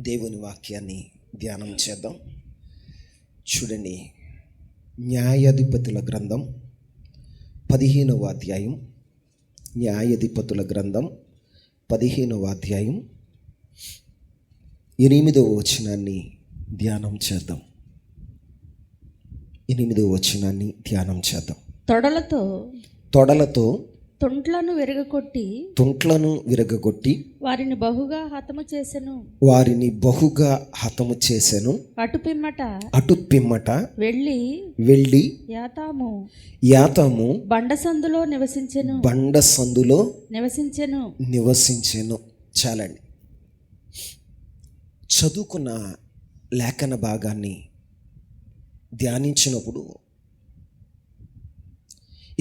దేవుని వాక్యాన్ని ధ్యానం చేద్దాం. చూడండి, న్యాయాధిపతుల గ్రంథం 15వ అధ్యాయం. న్యాయాధిపతుల గ్రంథం 15వ అధ్యాయం 8వ వచనాన్ని ధ్యానం చేద్దాం. 8వ వచనాన్ని ధ్యానం చేద్దాం. తొడలతో తుంట్లను విరగగొట్టి వారిని బహుగా హతము చేసెను. అటు పిమ్మట వెళ్ళి యాతాము బండ సందులో నివసించెను. చాలండి. చదువుకున్న లేఖన భాగాన్ని ధ్యానించినప్పుడు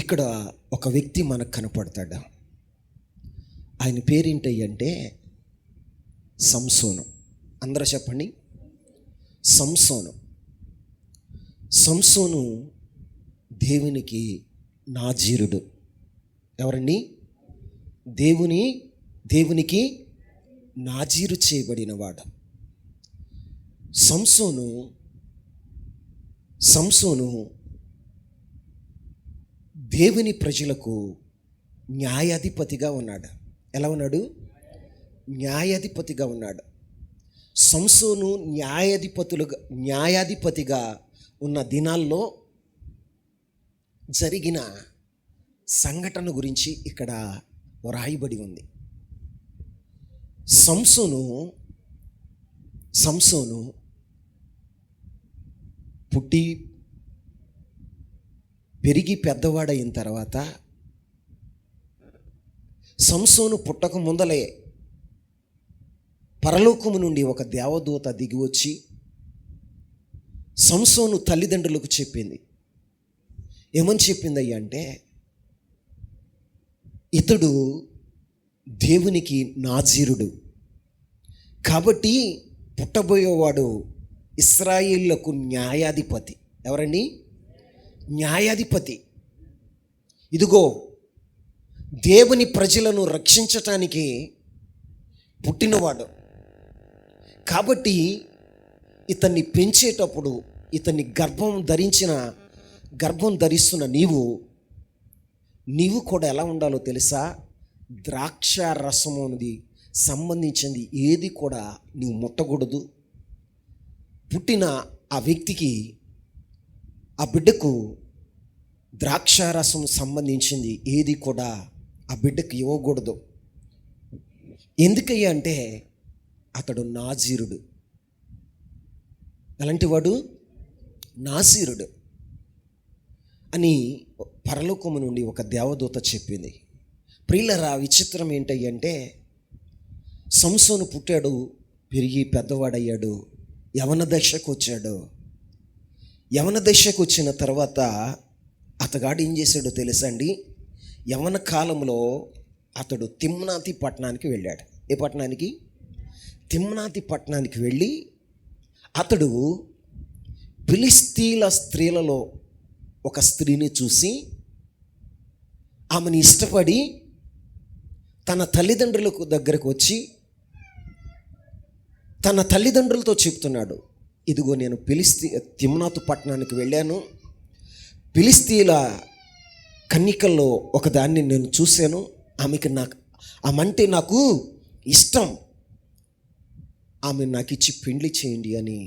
ఇక్కడ ఒక వ్యక్తి మనకు కనపడతాడు. ఆయన పేరేంటంటే సంసోను. అందరూ చెప్పండి, సంసోను. సంసోను దేవునికి నాజీరుడు. ఎవరండి? దేవునికి నాజీరు చేయబడినవాడు. సంసోను దేవుని ప్రజలకు న్యాయాధిపతిగా ఉన్నాడు. ఎలా ఉన్నాడు? న్యాయాధిపతిగా ఉన్నాడు. సంసోను న్యాయాధిపతిగా ఉన్న దినాల్లో జరిగిన సంఘటన గురించి ఇక్కడ వ్రాయబడి ఉంది. సంసోను పుట్టి పెరిగి పెద్దవాడైన తర్వాత, సంసోను పుట్టక ముందలే పరలోకము నుండి ఒక దేవదూత దిగి వచ్చి సంసోను తల్లిదండ్రులకు చెప్పింది. ఏమని చెప్పిందయ్యా అంటే, ఇతడు దేవునికి నాజీరుడు కాబట్టి పుట్టబోయేవాడు ఇశ్రాయేలులకు న్యాయాధిపతి. ఎవరండి? న్యాయాధిపతి. ఇదిగో, దేవుని ప్రజలను రక్షించటానికి పుట్టినవాడు కాబట్టి ఇతన్ని పెంచేటప్పుడు, ఇతన్ని గర్భం ధరిస్తున్న నీవు కూడా ఎలా ఉండాలో తెలుసా? ద్రాక్ష రసము అనేది సంబంధించింది ఏది కూడా నీవు ముట్టకూడదు. పుట్టిన ఆ వ్యక్తికి, ఆ బిడ్డకు ద్రాక్షారసం సంబంధించింది ఏది కూడా ఆ బిడ్డకు ఇవ్వకూడదు. ఎందుకయ్యా అంటే అతడు నాజీరుడు. అలాంటి వాడు నాజీరుడు అని పరలోకము నుండి ఒక దేవదూత చెప్పింది. ప్రియులరా, విచిత్రం ఏంటంటే, సంసోను పుట్టాడు, పెరిగి పెద్దవాడయ్యాడు, యవన దశకు వచ్చాడు. యవన దశకు వచ్చిన తర్వాత అతగాడు ఏం చేశాడో తెలుసా అండి? యవన కాలంలో అతడు తిమ్నాతి పట్టణానికి వెళ్ళాడు. ఏ పట్టణానికి? తిమ్నాతి పట్టణానికి వెళ్ళి అతడు ఫిలిస్తీన్ల స్త్రీలలో ఒక స్త్రీని చూసి ఆమెను ఇష్టపడి తన తల్లిదండ్రులకు దగ్గరకు వచ్చి తన తల్లిదండ్రులతో చెప్తున్నాడు, ఇదిగో నేను తిమ్నాతు పట్టణానికి వెళ్ళాను, ఫిలిస్తీన్ల కన్యకల్లో ఒకదాన్ని నేను చూశాను, ఆమంటే నాకు ఇష్టం, ఆమె నాకు ఇచ్చి పెండ్లి చేయండి అని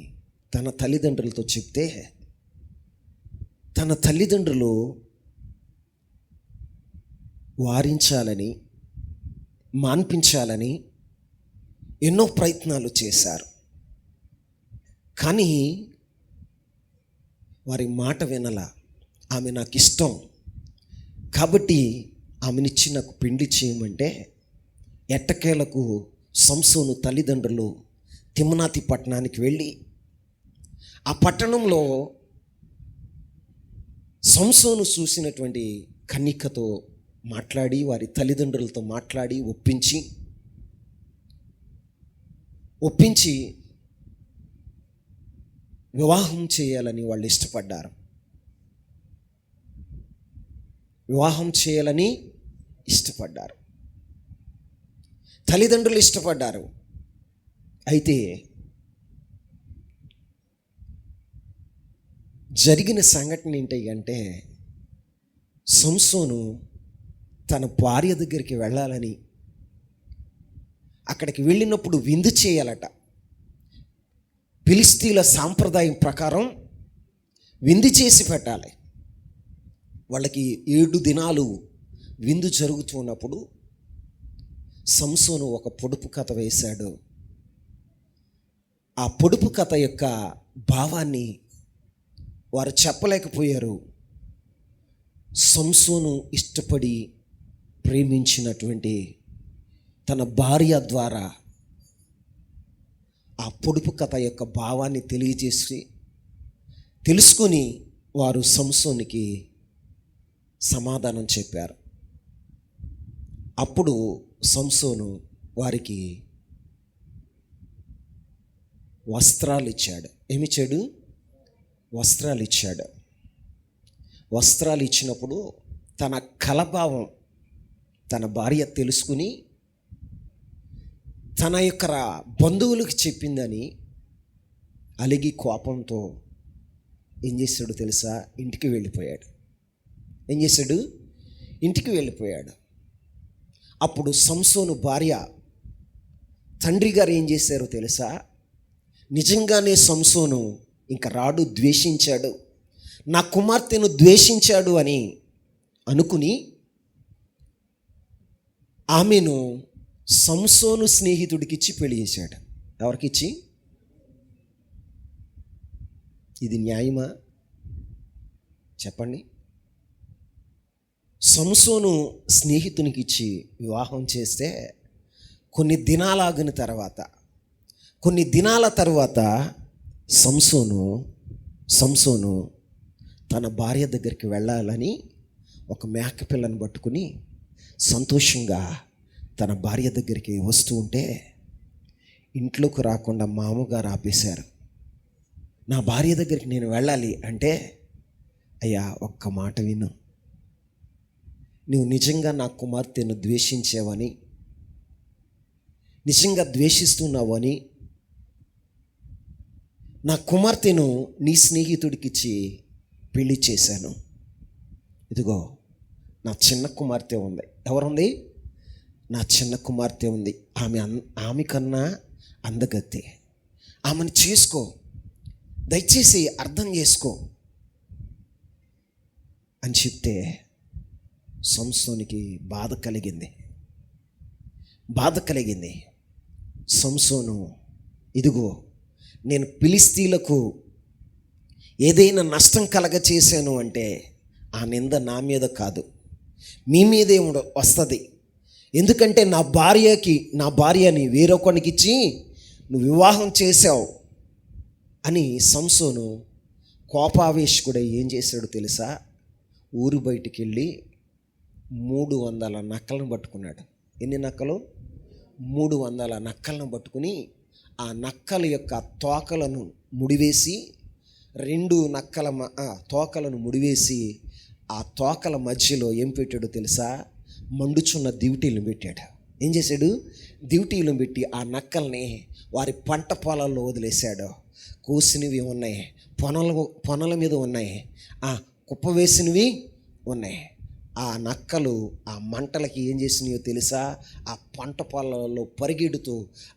తన తల్లిదండ్రులతో చెప్తే, తన తల్లిదండ్రులు వారించాలని, మాన్పించాలని ఎన్నో ప్రయత్నాలు చేశారు. కానీ వారి మాట వినలా. ఆమె నాకు ఇష్టం కాబట్టి ఆమెనిచ్చి నాకు పెండ్లి చేయమంటే, ఎట్టకేలకు సంసోను తల్లిదండ్రులు తిమ్నాతి పట్టణానికి వెళ్ళి ఆ పట్టణంలో సంసోను చూసినటువంటి కన్యకతో మాట్లాడి, వారి తల్లిదండ్రులతో మాట్లాడి ఒప్పించి వివాహం చేయాలని వాళ్ళు ఇష్టపడ్డారు. తల్లిదండ్రులు ఇష్టపడ్డారు. అయితే జరిగిన సంఘటన ఏంటి అంటే, సంసోను తన భార్య దగ్గరికి వెళ్ళాలని అక్కడికి వెళ్ళినప్పుడు విందు చేయాలట. ఫిలిష్తీయుల సాంప్రదాయం ప్రకారం విందు చేసి పెట్టాలి. వాళ్ళకి 7 దినాలు విందు జరుగుతున్నప్పుడు సంసోను ఒక పొడుపు కథ వేశాడు. ఆ పొడుపు కథ యొక్క భావాన్ని వారు చెప్పలేకపోయారు. సంసోను ఇష్టపడి ప్రేమించినటువంటి తన భార్య ద్వారా ఆ పొడుపు కథ యొక్క భావాన్ని తెలుసుకొని వారు సంసోనికి సమాధానం చెప్పారు. అప్పుడు సంసోను వారికి వస్త్రాలు ఇచ్చాడు. ఏమిచ్చాడు? వస్త్రాలు ఇచ్చాడు. వస్త్రాలు ఇచ్చినప్పుడు తన కలభావం తన భార్య తెలుసుకుని తన యొక్క బంధువులకు చెప్పిందని అలిగి కోపంతో ఏం చేశాడు తెలుసా? ఇంటికి వెళ్ళిపోయాడు. ఏం చేశాడు? ఇంటికి వెళ్ళిపోయాడు. అప్పుడు సంసోను భార్య తండ్రి గారు ఏం చేశారో తెలుసా? నిజంగానే సంసోను ఇంక రాడు, ద్వేషించాడు, నా కుమార్తెను ద్వేషించాడు అని అనుకుని ఆమెను సంసోను స్నేహితుడికిచ్చి పెళ్లి చేశాడు. ఎవరికిచ్చి? ఇది న్యాయమా చెప్పండి? సంసోను స్నేహితునికి ఇచ్చి వివాహం చేస్తే కొన్ని దినాల తర్వాత సంసోను తన భార్య దగ్గరికి వెళ్ళాలని ఒక మేకపిల్లను పట్టుకుని సంతోషంగా తన భార్య దగ్గరికి వస్తూ ఉంటే ఇంట్లోకి రాకుండా మామగారు ఆపేశారు. నా భార్య దగ్గరికి నేను వెళ్ళాలి అంటే, అయ్యా ఒక్క మాట విను, నువ్వు నిజంగా నా కుమార్తెను ద్వేషించావని, నిజంగా ద్వేషిస్తున్నావని నా కుమార్తెను నీ స్నేహితుడికిచ్చి పెళ్లి చేశాను. ఇదిగో నా చిన్న కుమార్తె ఉంది. ఎవరుంది? నా చిన్న కుమార్తె ఉంది. ఆమె కన్నా అందగత్తే. ఆమెను చేసుకో, దయచేసి అర్థం చేసుకో అని చెప్తే సంసోనికి బాధ కలిగింది. సంసోను, ఇదిగో నేను ఫిలిష్తీయులకు ఏదైనా నష్టం కలగచేశాను అంటే ఆ నింద నా మీద కాదు, మీ మీదే వస్తుంది. ఎందుకంటే నా భార్యని వేరొకనికి ఇచ్చి నువ్వు వివాహం చేశావు అని సంసోను కోపావేశకుడై ఏం చేశాడు తెలుసా? ఊరు బయటికి వెళ్ళి 300 నక్కలను పట్టుకున్నాడు. ఎన్ని నక్కలు? 300 నక్కలను పట్టుకుని ఆ నక్కల యొక్క తోకలను ముడివేసి, 2 నక్కల తోకలను ముడివేసి ఆ తోకల మధ్యలో ఏం పెట్టాడో తెలుసా? మండుచున్న దివిటీలను పెట్టాడు. ఏం చేశాడు? దివిటీలను పెట్టి ఆ నక్కల్ని వారి పంట పొలాల్లో వదిలేశాడు. కోసినవి ఉన్నాయి, పొనల మీద ఉన్నాయి, కుప్ప వేసినవి ఉన్నాయి. ఆ నక్కలు ఆ మంటలకి ఏం చేసినాయో తెలుసా? ఆ పంట పొలాలలో పరిగెడుతూ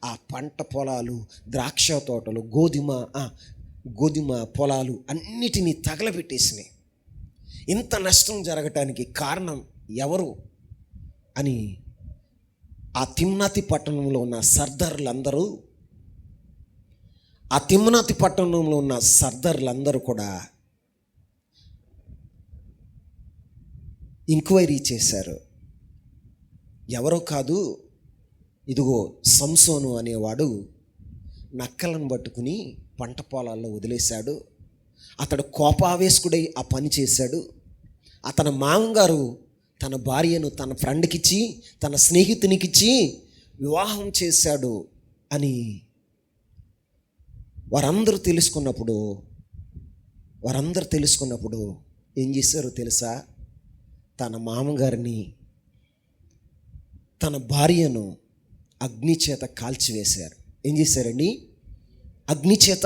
ఆ పంట పొలాలు, ద్రాక్ష తోటలు, గోధుమ పొలాలు అన్నిటినీ తగలబెట్టేసినాయి. ఇంత నష్టం జరగటానికి కారణం ఎవరు అని ఆ తిమ్నాతి పట్టణంలో ఉన్న సర్దార్లందరూ కూడా ఎంక్వైరీ చేశారు. ఎవరో కాదు, ఇదిగో సంసోను అనేవాడు నక్కలను పట్టుకుని పంట పొలాల్లో వదిలేశాడు. అతడు కోపావేశకుడై ఆ పని చేశాడు. అతని మామగారు తన భార్యను తన ఫ్రెండ్కిచ్చి, తన స్నేహితునికిచ్చి వివాహం చేశాడు అని వారందరూ తెలుసుకున్నప్పుడు ఏం చేశారో తెలుసా? తన మామగారిని, తన భార్యను అగ్ని చేత కాల్చివేశారు. ఏం చేశారండి? అగ్ని చేత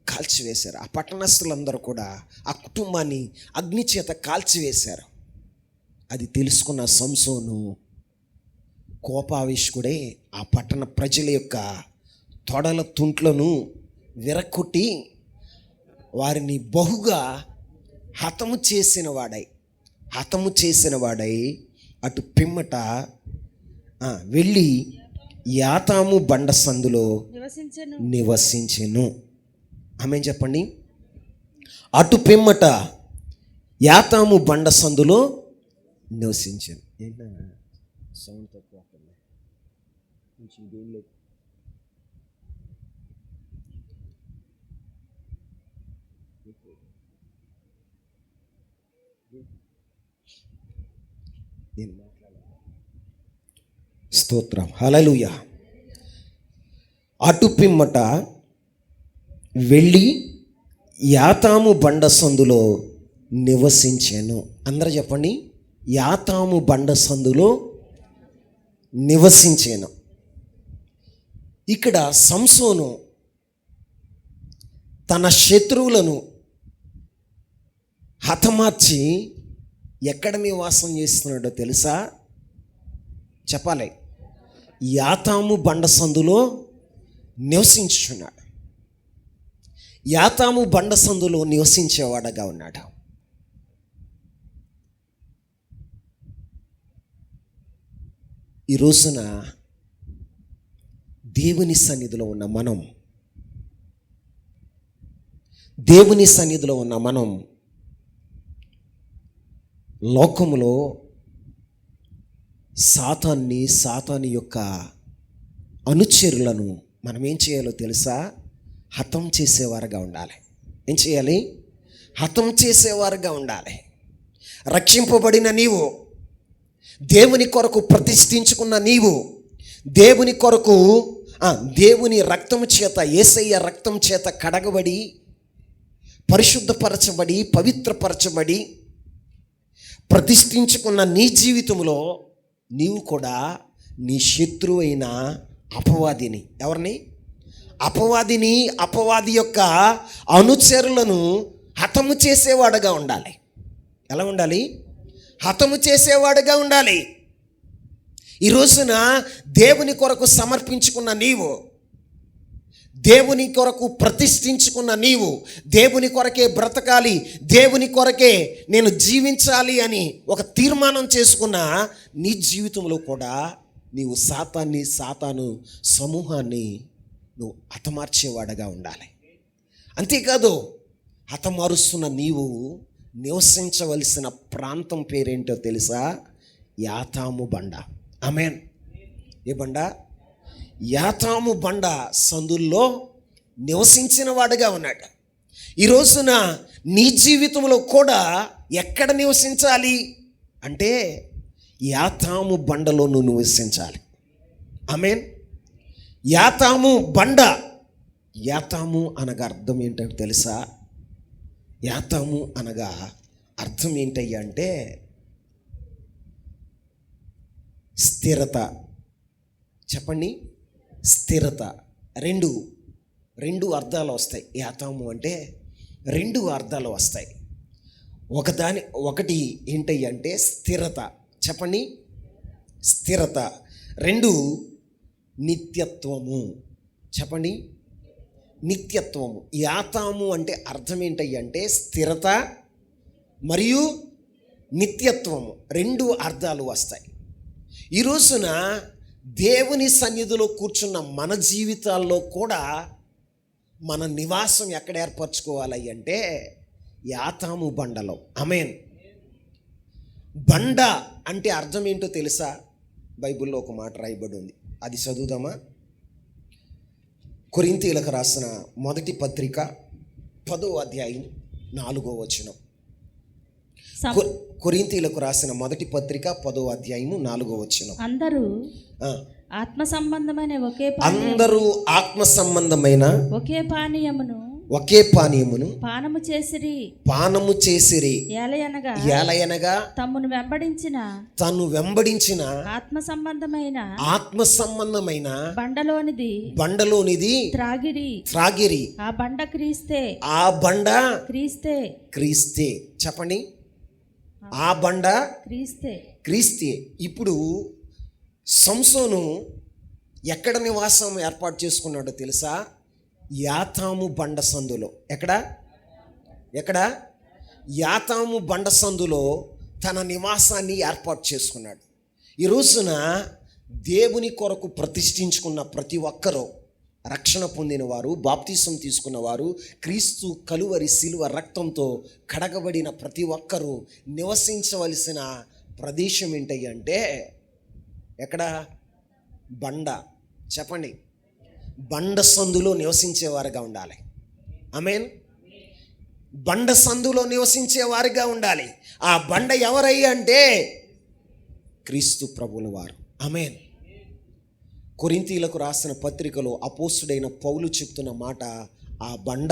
కాల్చివేశారు. ఆ పట్టణస్థులందరూ కూడా ఆ కుటుంబాన్ని అగ్ని చేత కాల్చివేశారు. అది తెలుసుకున్న సంసోను కోపావేశకుడై ఆ పట్టణ ప్రజల యొక్క తొడల తుంట్లను విరక్కొట్టి వారిని బహుగా హతము చేసిన వాడై అటు పిమ్మట వెళ్ళి యాతాము బండ సందులో నివసించెను. ఆమె చెప్పండి. అటు పిమ్మట యాతాము బండ సందులో నివసించాను. ఏంటా సౌండ్ తక్కువ కొంచెం దీనిలో స్తోత్రం, హల్లెలూయా. అటు పిమ్మట వెళ్ళి యాతాము బండ సందులో నివసించాను. అందరూ చెప్పండి, యాతాము బండ సందులో నివసించాను. ఇక్కడ సంసోను తన శత్రువులను హతమార్చి ఎక్కడ నివాసం చేస్తున్నాడో తెలుసా? చెప్పాలి. యాతాము బండ సందులో నివసించుచున్నాడు. యాతాము బండ సందులో నివసించేవాడగా ఉన్నాడు. ఈ రోజున దేవుని సన్నిధిలో ఉన్న మనం లోకములో సాతాను యొక్క అనుచరులను మనం ఏం చేయాలో తెలుసా? హతం చేసేవారుగా ఉండాలి. ఏం చేయాలి? హతం చేసేవారుగా ఉండాలి. రక్షింపబడిన నీవు, దేవుని కొరకు ప్రతిష్ఠించుకున్న నీవు, దేవుని కొరకు దేవుని రక్తము చేత, యేసయ్య రక్తం చేత కడగబడి, పరిశుద్ధపరచబడి, పవిత్రపరచబడి ప్రతిష్ఠించుకున్న నీ జీవితంలో నీవు కూడా నీ శత్రువు అయిన అపవాదిని, అపవాది యొక్క అనుచరులను హతము చేసేవాడుగా ఉండాలి. ఎలా ఉండాలి? హతము చేసేవాడుగా ఉండాలి. ఈ రోజున దేవుని కొరకు సమర్పించుకున్న నీవు, దేవుని కొరకు ప్రతిష్ఠించుకున్న నీవు, దేవుని కొరకే బ్రతకాలి, దేవుని కొరకే నేను జీవించాలి అని ఒక తీర్మానం చేసుకున్న నీ జీవితంలో కూడా నీవు సాతాను సమూహాన్ని నువ్వు హతమార్చేవాడుగా ఉండాలి. అంతేకాదు, హతమారుస్తున్న నీవు నివసించవలసిన ప్రాంతం పేరేంటో తెలుసా? యాతాము బండ. ఆమేన్. ఏ బండ? యాతాము బండ సందుల్లో నివసించిన వాడుగా ఉన్నాడు. ఈ రోజున నీ జీవితంలో కూడా ఎక్కడ నివసించాలి అంటే యాతాము బండలో నువ్వు నివసించాలి. ఆమేన్. యాతాము బండ. యాతాము అనగా అర్థం ఏంటంటే తెలుసా? యాతాము అనగా అర్థం ఏంటయ్యా అంటే స్థిరత. చెప్పండి, స్థిరత. రెండు అర్థాలు వస్తాయి. యాతాము అంటే రెండు అర్థాలు వస్తాయి. ఒకటి ఏంటయ్యా అంటే స్థిరత. చెప్పండి, స్థిరత. రెండు, నిత్యత్వము. చెప్పండి, నిత్యత్వము. యాతాము అంటే అర్థం ఏంటయ్యా అంటే స్థిరత మరియు నిత్యత్వము. రెండు అర్థాలు వస్తాయి. ఈ రోజున దేవుని సన్నిధిలో కూర్చున్న మన జీవితాల్లో కూడా మన నివాసం ఎక్కడ ఏర్పరచుకోవాలి అంటే యాతాము బండలో. ఆమేన్. బండ అంటే అర్థం ఏంటో తెలుసా? బైబిల్లో ఒక మాట రాయబడి ఉంది, అది చదువుదామా? కొరింథీయులకు రాసిన మొదటి పత్రిక 10వ అధ్యాయం 4వ వచనం. కొరింథీయులకు రాసిన మొదటి పత్రిక 10వ అధ్యాయము 4వ వచనం. అందరూ ఆత్మ సంబంధమైన ఒకే పానీయమును ఒకే పానీయమును పానము చేసిరి. పానము చేసిరి. ఏలయనగా ఏలయనగా తమ్మును వెంబడించిన తను వెంబడించిన ఆత్మ సంబంధమైన ఆత్మ సంబంధమైన బండలోనిది త్రాగిరి. ఆ బండ క్రీస్తే. ఆ బండ క్రీస్తే. క్రీస్తే. చెప్పండి, ఆ బండ క్రీస్తే. ఇప్పుడు సంసోను ఎక్కడ నివాసం ఏర్పాటు చేసుకున్నాడో తెలుసా? యాతాము బండ సందులో. ఎక్కడ యాతాము బండ సందులో తన నివాసాన్ని ఏర్పాటు చేసుకున్నాడు. ఈ రోజున దేవుని కొరకు ప్రతిష్ఠించుకున్న ప్రతి ఒక్కరూ, రక్షణ పొందినవారు, బాప్తిసం తీసుకున్నవారు, క్రీస్తు కలువరి శిలువ రక్తంతో కడగబడిన ప్రతి ఒక్కరూ నివసించవలసిన ప్రదేశం ఏంటంటే ఎక్కడ? బండ. చెప్పండి, బండ సందులో నివసించేవారుగా ఉండాలి. ఆమేన్. బండ సందులో నివసించేవారుగా ఉండాలి. ఆ బండ ఎవరయ్యా అంటే క్రీస్తు ప్రభువుల వారు. ఆమేన్. కొరింథీయులకు రాసిన పత్రికలో అపోస్తుడైన పౌలు చెప్తున్న మాట, ఆ బండ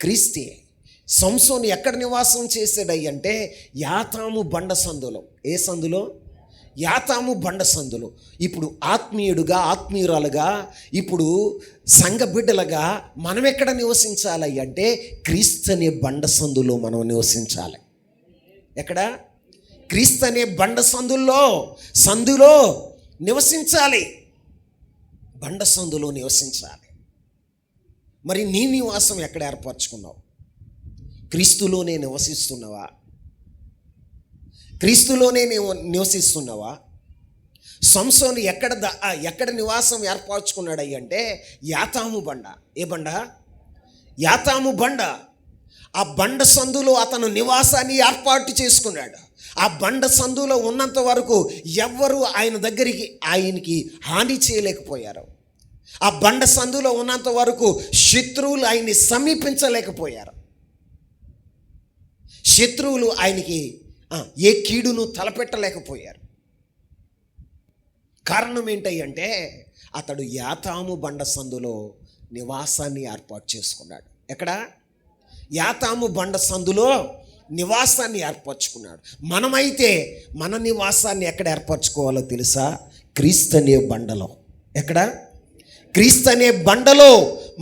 క్రీస్తే. సంసోను ఎక్కడ నివాసం చేసాడయ్యంటే యాతాము బండ సందులో. ఏ సందులో? యాతాము బండ సందులో. ఇప్పుడు ఆత్మీయుడుగా, ఆత్మీయురాలుగా, ఇప్పుడు సంఘ బిడ్డలుగా మనం ఎక్కడ నివసించాలి అంటే క్రీస్తు అనే బండ సందులో మనం నివసించాలి. ఎక్కడ? క్రీస్తు అనే బండ సందులో నివసించాలి. బండ సందులో నివసించాలి. మరి నీ నివాసం ఎక్కడ ఏర్పరచుకున్నావు? క్రీస్తులోనే నివసిస్తున్నావా? క్రీస్తులోనే నివసిస్తున్నావా? సంసోను ఎక్కడ నివాసం ఏర్పరచుకున్నాడు అంటే యాతాము బండ. ఏ బండ? యాతాము బండ. ఆ బండ సందులో అతను నివాసాన్ని ఏర్పాటు చేసుకున్నాడు. ఆ బండ సందులో ఉన్నంత వరకు ఎవ్వరూ ఆయనకి హాని చేయలేకపోయారు. ఆ బండ సందులో ఉన్నంత వరకు శత్రువులు ఆయన్ని సమీపించలేకపోయారు. శత్రువులు ఆయనకి ఏ కీడును తలపెట్టలేకపోయారు. కారణం ఏంటంటే అతడు యాతాము బండ సందులో నివాసాన్ని ఏర్పాటు చేసుకున్నాడు. ఎక్కడ? యాతాము బండ సందులో నివాసాన్ని ఏర్పరచుకున్నాడు. మనమైతే మన నివాసాన్ని ఎక్కడ ఏర్పరచుకోవాలో తెలుసా? క్రీస్తు అనే బండలో. ఎక్కడ? క్రీస్తు అనే బండలో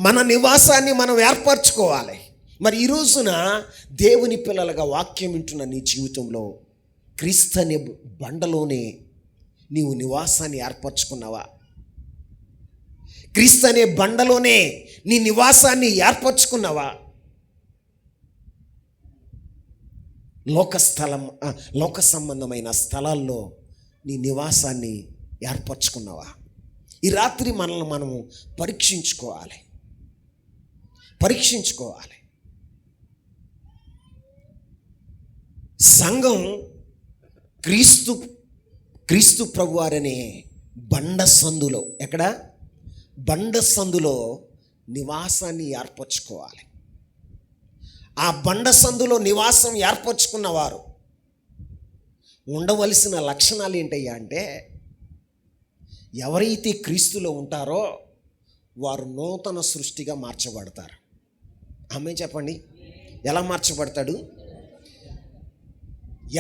మన నివాసాన్ని మనం ఏర్పరచుకోవాలి. మరి ఈ రోజున దేవుని పిల్లలుగా వాక్యం వింటున్న నీ జీవితంలో క్రీస్తు అనే బండలోనే నీవు నివాసాన్ని ఏర్పరచుకున్నావా? క్రీస్తు అనే బండలోనే నీ నివాసాన్ని ఏర్పరచుకున్నావా? లోక సంబంధమైన స్థలాల్లో నీ నివాసాన్ని ఏర్పరచుకున్నావా? ఈ రాత్రి మనల్ని మనము పరీక్షించుకోవాలి. సంఘం క్రీస్తు ప్రభువారనే బండ సందులో. ఎక్కడ? బండ సందులో నివాసాన్ని ఏర్పరచుకోవాలి. ఆ బండ సందులో నివాసం ఏర్పరచుకున్నవారు ఉండవలసిన లక్షణాలు ఏంటయ్యా అంటే, ఎవరైతే క్రీస్తులో ఉంటారో వారు నూతన సృష్టిగా మార్చబడతారు. ఆమేన్ చెప్పండి. ఎలా మార్చబడతాడు?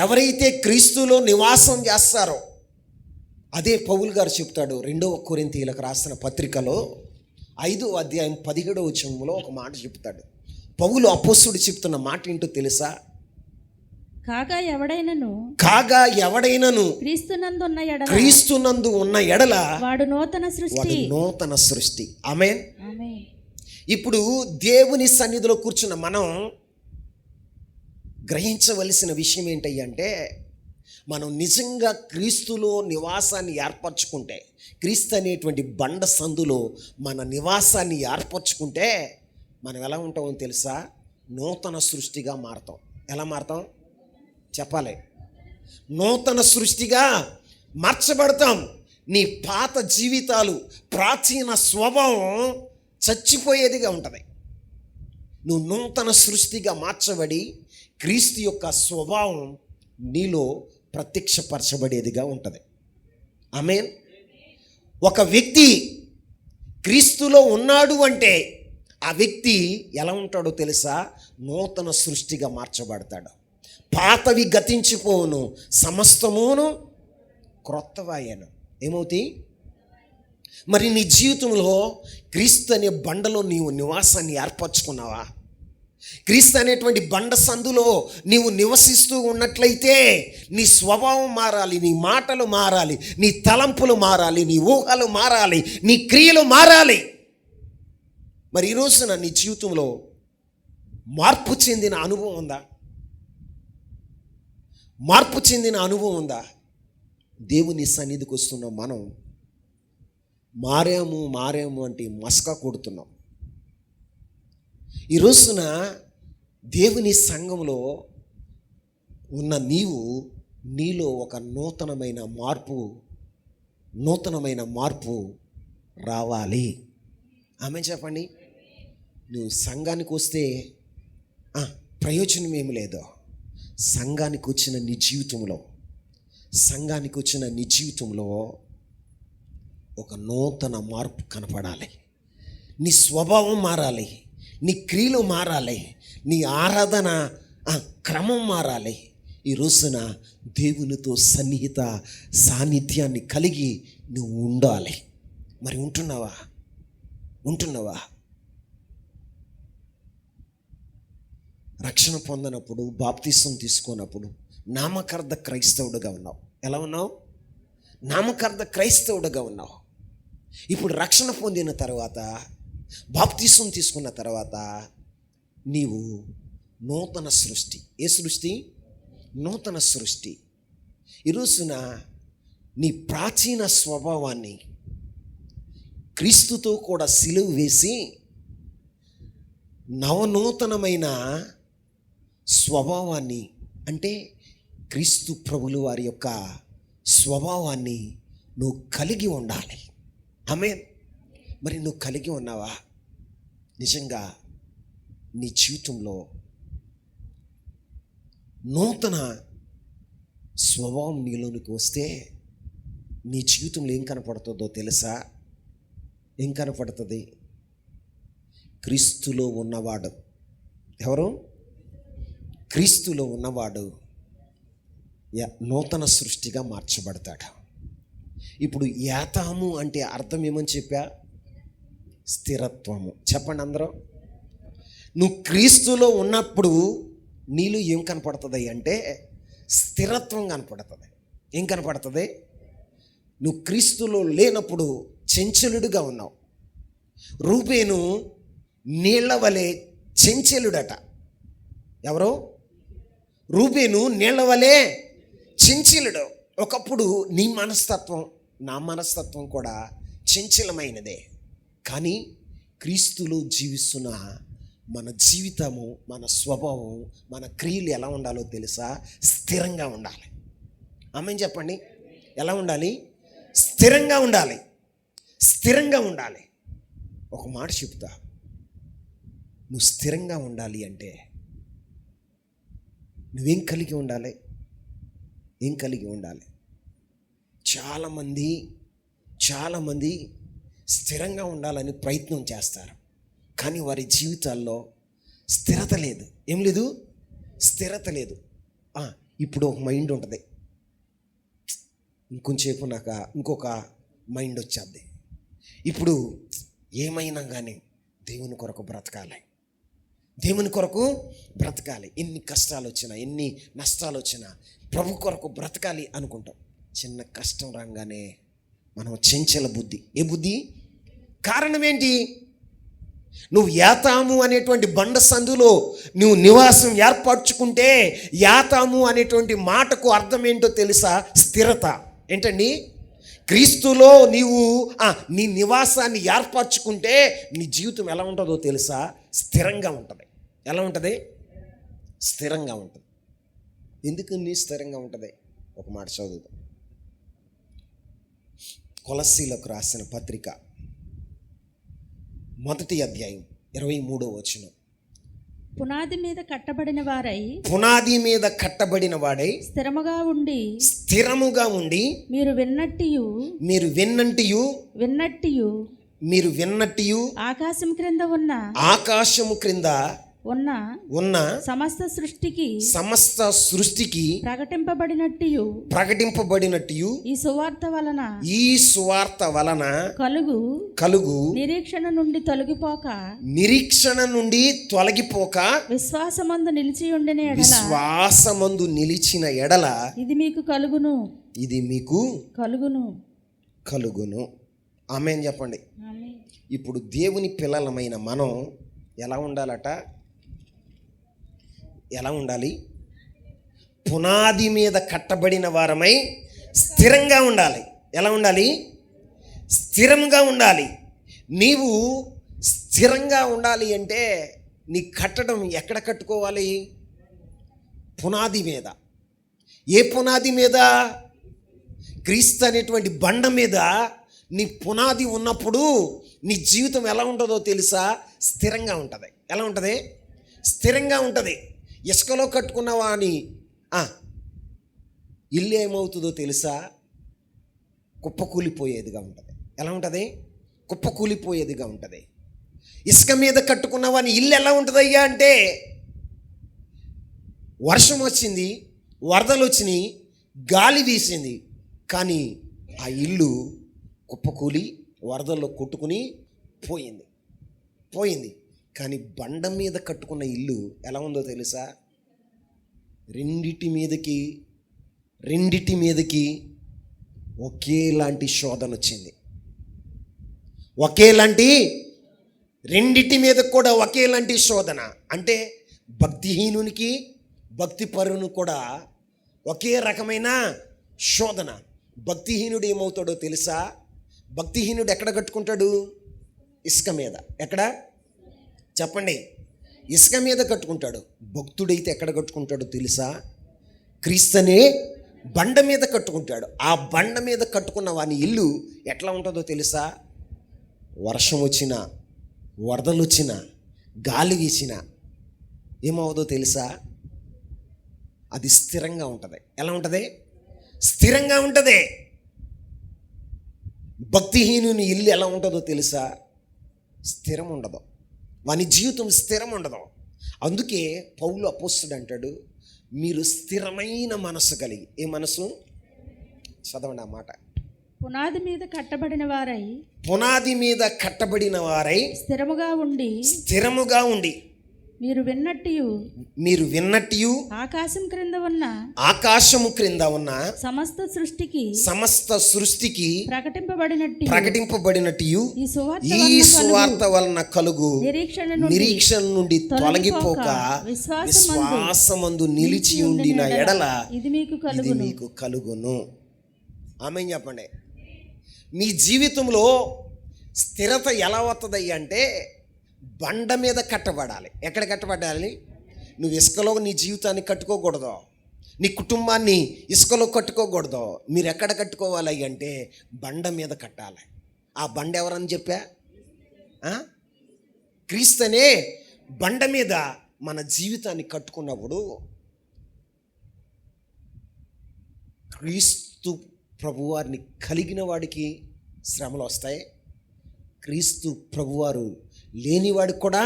ఎవరైతే క్రీస్తులో నివాసం చేస్తారో, అదే పౌలు గారు చెప్తాడు 2 కొరింథీయులకు రాసిన పత్రికలో 5వ అధ్యాయం 17వ వచనంలో ఒక మాట చెప్తాడు. పౌలు అపోస్తలుడు చెప్తున్న మాట ఏంటో తెలుసా? కాగా ఎవడైనను క్రీస్తునందు ఉన్న ఎడల వాడు నూతన సృష్టి. ఆమేన్. ఇప్పుడు దేవుని సన్నిధిలో కూర్చున్న మనం గ్రహించవలసిన విషయం ఏంటంటే, మనం నిజంగా క్రీస్తులో నివాసాన్ని ఏర్పరచుకుంటే, క్రీస్తు అనేటువంటి బండ సందులో మన నివాసాన్ని ఏర్పరచుకుంటే మనం ఎలా ఉంటామో తెలుసా? నూతన సృష్టిగా మారతాం. ఎలా మారతాం చెప్పాలి? నూతన సృష్టిగా మార్చబడతాం. నీ పాత జీవితాలు, ప్రాచీన స్వభావం చచ్చిపోయేదిగా ఉంటుంది. నువ్వు నూతన సృష్టిగా మార్చబడి క్రీస్తు యొక్క స్వభావం నీలో ప్రత్యక్షపరచబడేదిగా ఉంటుంది. ఆమేన్. ఒక వ్యక్తి క్రీస్తులో ఉన్నాడు అంటే ఆ వ్యక్తి ఎలా ఉంటాడో తెలుసా? నూతన సృష్టిగా మార్చబడతాడు. పాతవి గతించిపోవును, సమస్తమును క్రొత్తవాయను. ఏమవుతాయి? మరి నీ జీవితంలో క్రీస్తు అనే బండలో నీవు నివాసాన్ని ఏర్పరచుకున్నావా? క్రీస్తు అనేటువంటి బండ సందులో నీవు నివసిస్తూ ఉన్నట్లయితే నీ స్వభావం మారాలి, నీ మాటలు మారాలి, నీ తలంపులు మారాలి, నీ ఊహలు మారాలి, నీ క్రియలు మారాలి. మరి ఈ రోజున నీ జీవితంలో మార్పు చెందిన అనుభవం ఉందా? మార్పు చెందిన అనుభవం ఉందా? దేవుని సన్నిధికి వస్తున్న మనం మారాము అంటే మస్కా కొడుతున్నాం. ఈ రోజున దేవుని సంఘంలో ఉన్న నీలో ఒక నూతనమైన మార్పు రావాలి. ఆమె చెప్పండి. నువ్వు సంఘానికి వస్తే ప్రయోజనం ఏమి లేదు. సంఘానికి వచ్చిన నీ జీవితంలో ఒక నూతన మార్పు కనపడాలి. నీ స్వభావం మారాలి, నీ క్రియలు మారాలి, నీ ఆరాధన క్రమం మారాలి. ఈ రోజున దేవునితో సన్నిహిత సాన్నిధ్యాన్ని కలిగి నువ్వు ఉండాలి. మరి ఉంటున్నావా? రక్షణ పొందనప్పుడు, బాప్తిసం తీసుకున్నప్పుడు నామకార్థ క్రైస్తవుడుగా ఉన్నావు. ఎలా ఉన్నావు? నామకార్థ క్రైస్తవుడుగా ఉన్నావు. ఇప్పుడు రక్షణ పొందిన తర్వాత, బాప్తిసం తీసుకున్న తర్వాత నీవు నూతన సృష్టి. ఏ సృష్టి? నూతన సృష్టి. ఈ రోజున నీ ప్రాచీన స్వభావాన్ని క్రీస్తుతో కూడా సిలువ వేసి నవనూతనమైన స్వభావాన్ని, అంటే క్రీస్తు ప్రభులు వారి యొక్క స్వభావాన్ని నువ్వు కలిగి ఉండాలి. ఆమేన్. మరి నువ్వు కలిగి ఉన్నావా? నిజంగా నీ జీవితంలో నూతన స్వభావం నీలోనికి వస్తే నీ జీవితంలో ఏం కనపడుతుందో తెలుసా? ఏం కనపడుతుంది? క్రీస్తులో ఉన్నవాడు ఎవరు? క్రీస్తులో ఉన్నవాడు నూతన సృష్టిగా మార్చబడతాడు. ఇప్పుడు యాతాము అంటే అర్థం ఏమని చెప్పా? స్థిరత్వము. చెప్పండి అందరూ. నువ్వు క్రీస్తులో ఉన్నప్పుడు నీలో ఏం కనపడుతుంది అంటే స్థిరత్వం కనపడుతుంది. ఏం కనపడుతుంది? నువ్వు క్రీస్తులో లేనప్పుడు చెంచలుడుగా ఉన్నావు. రూబేను నీళ్ల వలె చెంచలుడట. ఎవరు? రూబేను నీళ్ల వలె చెంచలుడు. ఒకప్పుడు నీ మనస్తత్వం, నా మనస్తత్వం కూడా చంచలమైనదే. కానీ క్రీస్తులో జీవిస్తున్న మన జీవితము, మన స్వభావం, మన క్రియలు ఎలా ఉండాలో తెలుసా? స్థిరంగా ఉండాలి. ఆమేన్ చెప్పండి. ఎలా ఉండాలి? స్థిరంగా ఉండాలి. స్థిరంగా ఉండాలి. ఒక మాట చెప్తా. నువ్వు స్థిరంగా ఉండాలి అంటే నువ్వేం కలిగి ఉండాలి? ఏం కలిగి ఉండాలి? చాలామంది స్థిరంగా ఉండాలని ప్రయత్నం చేస్తారు, కానీ వారి జీవితాల్లో స్థిరత లేదు. ఏం లేదు? స్థిరత లేదు. ఇప్పుడు ఒక మైండ్ ఉంటుంది, ఇంకొంచేపు నాకు ఇంకొక మైండ్ వచ్చేది. ఇప్పుడు ఏమైనా కానీ దేవుని కొరకు బ్రతకాలి, దేవుని కొరకు బ్రతకాలి. ఎన్ని కష్టాలు వచ్చినా, ఎన్ని నష్టాలు వచ్చినా ప్రభు కొరకు బ్రతకాలి అనుకుంటాం. చిన్న కష్టం రాగానే మనం చెంచల బుద్ధి. ఏ బుద్ధి? కారణం ఏంటి? నువ్వు యాతాము అనేటువంటి బండ సందులో నువ్వు నివాసం ఏర్పరచుకుంటే, యాతాము అనేటువంటి మాటకు అర్థం ఏంటో తెలుసా? స్థిరత. ఏంటండి? క్రీస్తులో నీవు నీ నివాసాన్ని ఏర్పరచుకుంటే నీ జీవితం ఎలా ఉంటుందో తెలుసా? స్థిరంగా ఉంటుంది. ఎలా ఉంటుంది? స్థిరంగా ఉంటుంది. ఎందుకు నీ స్థిరంగా ఉంటుంది? ఒక మాట చదువుదాం. కొలస్సీలకు రాసిన పత్రిక 1వ అధ్యాయం 23వ వచనం. పునాది మీద కట్టబడిన వాడై స్థిరముగా ఉండి మీరు విన్నట్టియు మీరు విన్నట్టు ఆకాశం క్రింద ఉన్న ఆకాశము క్రింద ఉన్న ఉన్న సమస్త సృష్టికి సమస్త సృష్టికి ప్రకటింపబడినట్టు ఈ సువార్త వలన ఈ సువార్త వలన కలుగు నిరీక్షణ నుండి తొలగిపోక విశ్వాసమందు నిలిచిన ఎడల ఇది మీకు కలుగును. ఆమేన్ చెప్పండి. ఇప్పుడు దేవుని పిల్లలమైన మనం ఎలా ఉండాలట? ఎలా ఉండాలి? పునాది మీద కట్టబడిన వారమై స్థిరంగా ఉండాలి. ఎలా ఉండాలి? స్థిరంగా ఉండాలి. నీవు స్థిరంగా ఉండాలి అంటే నీ కట్టడం ఎక్కడ కట్టుకోవాలి? పునాది మీద. ఏ పునాది మీద? క్రీస్తు అనేటువంటి బండ మీద నీ పునాది ఉన్నప్పుడు నీ జీవితం ఎలా ఉంటుందో తెలుసా? స్థిరంగా ఉంటుంది. ఎలా ఉంటుంది? స్థిరంగా ఉంటుంది. ఇసుకలో కట్టుకున్నావా అని ఇల్లు ఏమవుతుందో తెలుసా? కుప్పకూలిపోయేదిగా ఉంటుంది. ఎలా ఉంటుంది? కుప్పకూలిపోయేదిగా ఉంటుంది. ఇసుక మీద కట్టుకున్నావా అని ఇల్లు ఎలా ఉంటుందయ్యా అంటే, వర్షం వచ్చింది, వరదలు వచ్చినాయి, గాలి వీసింది, కానీ ఆ ఇల్లు కుప్పకూలి వరదల్లో కొట్టుకుని పోయింది. కానీ బండ మీద కట్టుకున్న ఇల్లు ఎలా ఉందో తెలుసా? రెండిటి మీదకి ఒకేలాంటి శోధన వచ్చింది. రెండిటి మీద కూడా ఒకేలాంటి శోధన. అంటే భక్తిహీనునికి భక్తిపరును కూడా ఒకే రకమైన శోధన. భక్తిహీనుడు ఏమవుతాడో తెలుసా? భక్తిహీనుడు ఎక్కడ కట్టుకుంటాడు? ఇసుక మీద. ఎక్కడ చెప్పండి? ఇసుక మీద కట్టుకుంటాడు. భక్తుడైతే ఎక్కడ కట్టుకుంటాడో తెలుసా? క్రీస్తునే బండ మీద కట్టుకుంటాడు. ఆ బండ మీద కట్టుకున్న వాని ఇల్లు ఎట్లా ఉంటుందో తెలుసా? వర్షం వచ్చినా, వరదలు వచ్చినా, గాలి వీసినా ఏమవుదో తెలుసా? అది స్థిరంగా ఉంటుంది. ఎలా ఉంటుంది? స్థిరంగా ఉంటుంది. భక్తిహీనుని ఇల్లు ఎలా ఉంటుందో తెలుసా? స్థిరం ఉండదు. వాని జీవితం స్థిరం ఉండదు. అందుకే పౌలు అపోస్తలుడు అంటాడు, మీరు స్థిరమైన మనసు కలిగి. ఏ మనసు? చదవండి ఆ మాట. పునాది మీద కట్టబడిన వారై స్థిరముగా ఉండి మీరు విన్నట్టు ఆకాశము క్రింద ఉన్న సమస్త సృష్టికి ప్రకటింపబడినట్టు ఈ సువార్త వలన కలుగు నిరీక్షణ నుండి తొలగిపోక విశ్వాసమందు నిలిచి ఉండిన ఎడల ఇది మీకు కలుగును. ఆమేన్ చెప్పండి. మీ జీవితంలో స్థిరత ఎలా వస్తుంది అంటే బండ మీద కట్టబడాలి. ఎక్కడ కట్టబడాలి? నువ్వు ఇసుకలో నీ జీవితాన్ని కట్టుకోకూడదు, నీ కుటుంబాన్ని ఇసుకలో కట్టుకోకూడదు. మీరు ఎక్కడ కట్టుకోవాలి అంటే బండ మీద కట్టాలి. ఆ బండ ఎవరని చెప్పా? క్రీస్తునే బండ మీద మన జీవితాన్ని కట్టుకున్నప్పుడు క్రీస్తు ప్రభువారిని కలిగిన వాడికి శ్రమలు వస్తాయి, క్రీస్తు ప్రభువారు లేనివాడికి కూడా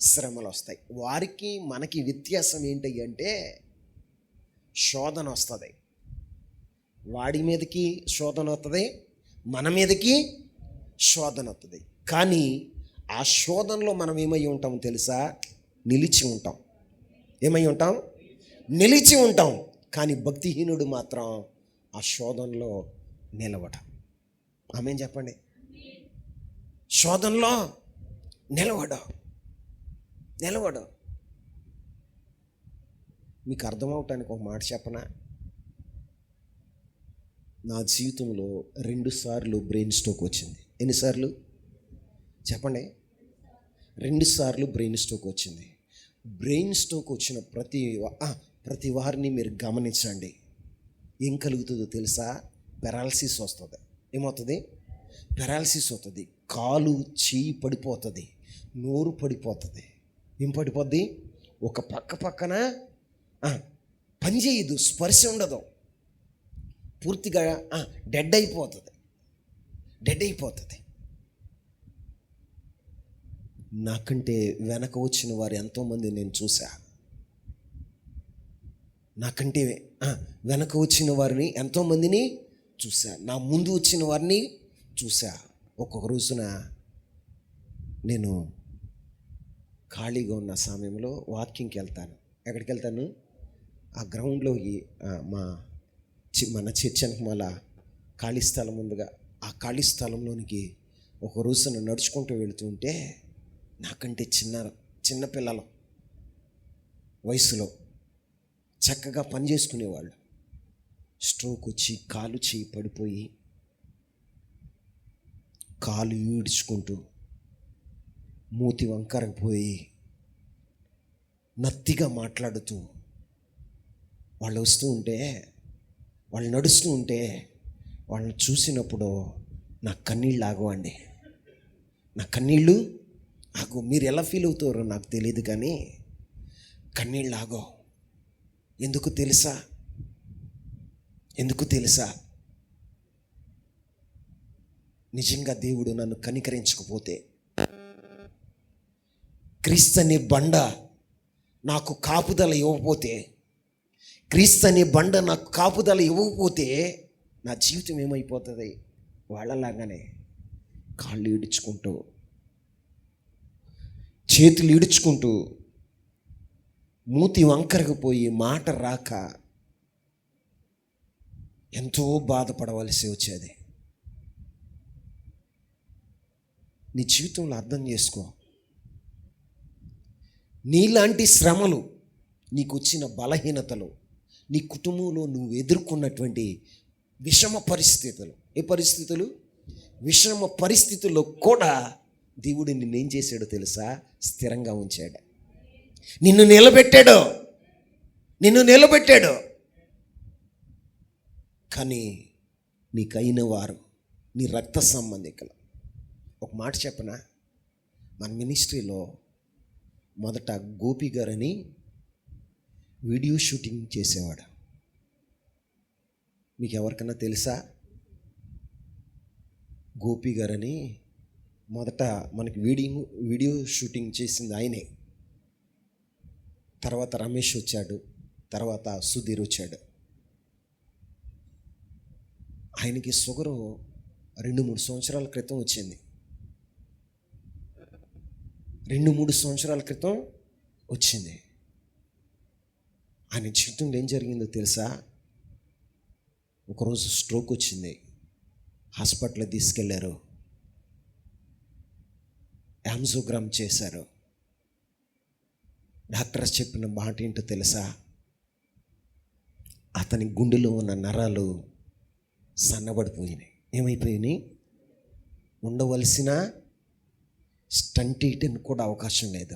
శ్రమలు వస్తాయి. వారికి మనకి వ్యత్యాసం ఏంటి అంటే శోధన వస్తుంది. వాడి మీదకి శోధన వస్తుంది, మన మీదకి శోధన వస్తుంది. కానీ ఆ శోధనలో మనం ఏమై ఉంటాం తెలుసా? నిలిచి ఉంటాం. ఏమై ఉంటాం? నిలిచి ఉంటాం. కానీ భక్తిహీనుడు మాత్రం ఆ శోధనలో నిలవడం. ఆమేన్ చెప్పండి. శోధనలో నిలవడం. మీకు అర్థమవటానికి ఒక మాట చెప్పనా? నా జీవితంలో 2 సార్లు బ్రెయిన్ స్ట్రోక్ వచ్చింది. ఎన్నిసార్లు చెప్పండి? 2 సార్లు బ్రెయిన్ స్ట్రోక్ వచ్చింది. బ్రెయిన్ స్ట్రోక్ వచ్చిన ప్రతి వారిని మీరు గమనించండి. ఏం కలుగుతుందో తెలుసా? పెరాలసిస్ వస్తుంది. ఏమవుతుంది? పెరాలసిస్ అవుతుంది. కాలు చెయ్యి పడిపోతుంది, నోరు పడిపోతుంది. ఏం పడిపోద్ది? ఒక పక్కన పని చేయదు, స్పర్శ ఉండదు, పూర్తిగా డెడ్ అయిపోతుంది. నాకంటే వెనక వచ్చిన వారు ఎంతోమంది నేను చూసా. నాకంటే వెనక వచ్చిన వారిని ఎంతోమందిని చూసా. నా ముందు వచ్చిన వారిని చూసా. ఒక్కొక్క రోజున నేను ఖాళీగా ఉన్న సమయంలో వాకింగ్కి వెళ్తాను. ఎక్కడికి వెళ్తాను? ఆ గ్రౌండ్లోకి, మన చర్చ్ వెనకమాల ఖాళీ స్థలం ఉందిగా, ఆ ఖాళీ స్థలంలోనికి ఒక రోజున నడుచుకుంటూ వెళుతుంటే నాకంటే చిన్న పిల్లలు వయసులో చక్కగా పని చేసుకునేవాళ్ళు స్ట్రోక్ వచ్చి కాలు చేయి పడిపోయి కాలు ఈడ్చుకుంటూ మూతి వంకరకపోయి నత్తిగా మాట్లాడుతూ వాళ్ళు వస్తూ ఉంటే, వాళ్ళు నడుస్తూ ఉంటే వాళ్ళని చూసినప్పుడు నా కన్నీళ్ళు ఆగవండి. నా కన్నీళ్ళు ఆగు. మీరు ఎలా ఫీల్ అవుతారో నాకు తెలియదు, కానీ కన్నీళ్ళు ఆగో. ఎందుకు తెలుసా? నిజంగా దేవుడు నన్ను కనికరించకపోతే, క్రీస్తు బండ నాకు కాపుదల ఇవ్వకపోతే, నా జీవితం ఏమైపోతుంది? వాళ్ళలాగానే కాళ్ళు ఈడ్చుకుంటూ, చేతులు ఈడ్చుకుంటూ, మూతి వంకరకపోయి మాట రాక ఎంతో బాధపడవలసి వచ్చేది. నీ జీవితంలో అర్థం చేసుకో. నీలాంటి శ్రమలు, నీకు వచ్చిన బలహీనతలు, నీ కుటుంబంలో నువ్వు ఎదుర్కొన్నటువంటి విషమ పరిస్థితులు, విషమ పరిస్థితుల్లో కూడా దేవుడు నిన్నేం చేశాడో తెలుసా? స్థిరంగా ఉంచాడు. నిన్ను నిలబెట్టాడు. కానీ నీకైన వారు నీ రక్త సంబంధికులు. ఒక మాట చెప్పనా? మన మినిస్ట్రీలో మొదట గోపి గారని వీడియో షూటింగ్ చేసేవాడు. మీకు ఎవరికన్నా తెలుసా? గోపి గారని మొదట మనకి వీడియో షూటింగ్ చేసింది ఆయనే. తర్వాత రమేష్ వచ్చాడు, తర్వాత సుధీర్ వచ్చాడు. ఆయనకి షుగరు 2-3 సంవత్సరాల క్రితం వచ్చింది. 2-3 సంవత్సరాల క్రితం వచ్చింది. ఆయన జీవితంలో ఏం జరిగిందో తెలుసా? ఒకరోజు స్ట్రోక్ వచ్చింది. హాస్పిటల్లో తీసుకెళ్లారు. యాంజియోగ్రామ్ చేశారు. డాక్టర్స్ చెప్పిన మాట ఏంటో తెలుసా? అతని గుండెలో ఉన్న నరాలు సన్నబడిపోయినాయి. ఏమైపోయినాయి? ఉండవలసిన స్టంట్ వేయటానికి కూడా అవకాశం లేదు.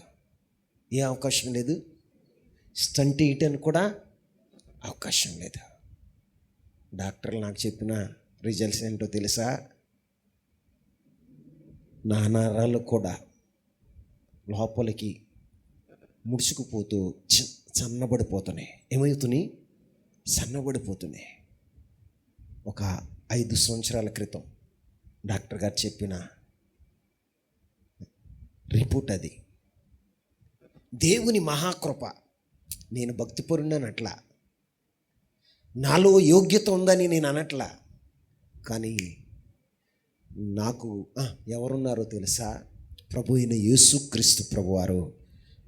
ఏ అవకాశం లేదు? స్టంట్ వేయటానికి కూడా అవకాశం లేదు. డాక్టర్లు నాకు చెప్పిన రిజల్ట్స్ ఏంటో తెలుసా? నా నరాలు కూడా లోపలికి ముడుచుకుపోతూ సన్నబడిపోతున్నాయి. ఏమవుతున్నాయి? సన్నబడిపోతున్నాయి. ఒక 5 సంవత్సరాల క్రితం డాక్టర్ గారు చెప్పిన రిపోర్ట్ అది. దేవుని మహాకృప. నేను భక్తిపరుని అనట్లా, నాలో యోగ్యత ఉందని నేను అనట్లా, కానీ నాకు ఎవరున్నారో తెలుసా? ప్రభు అయిన యేసుక్రీస్తు ప్రభువారు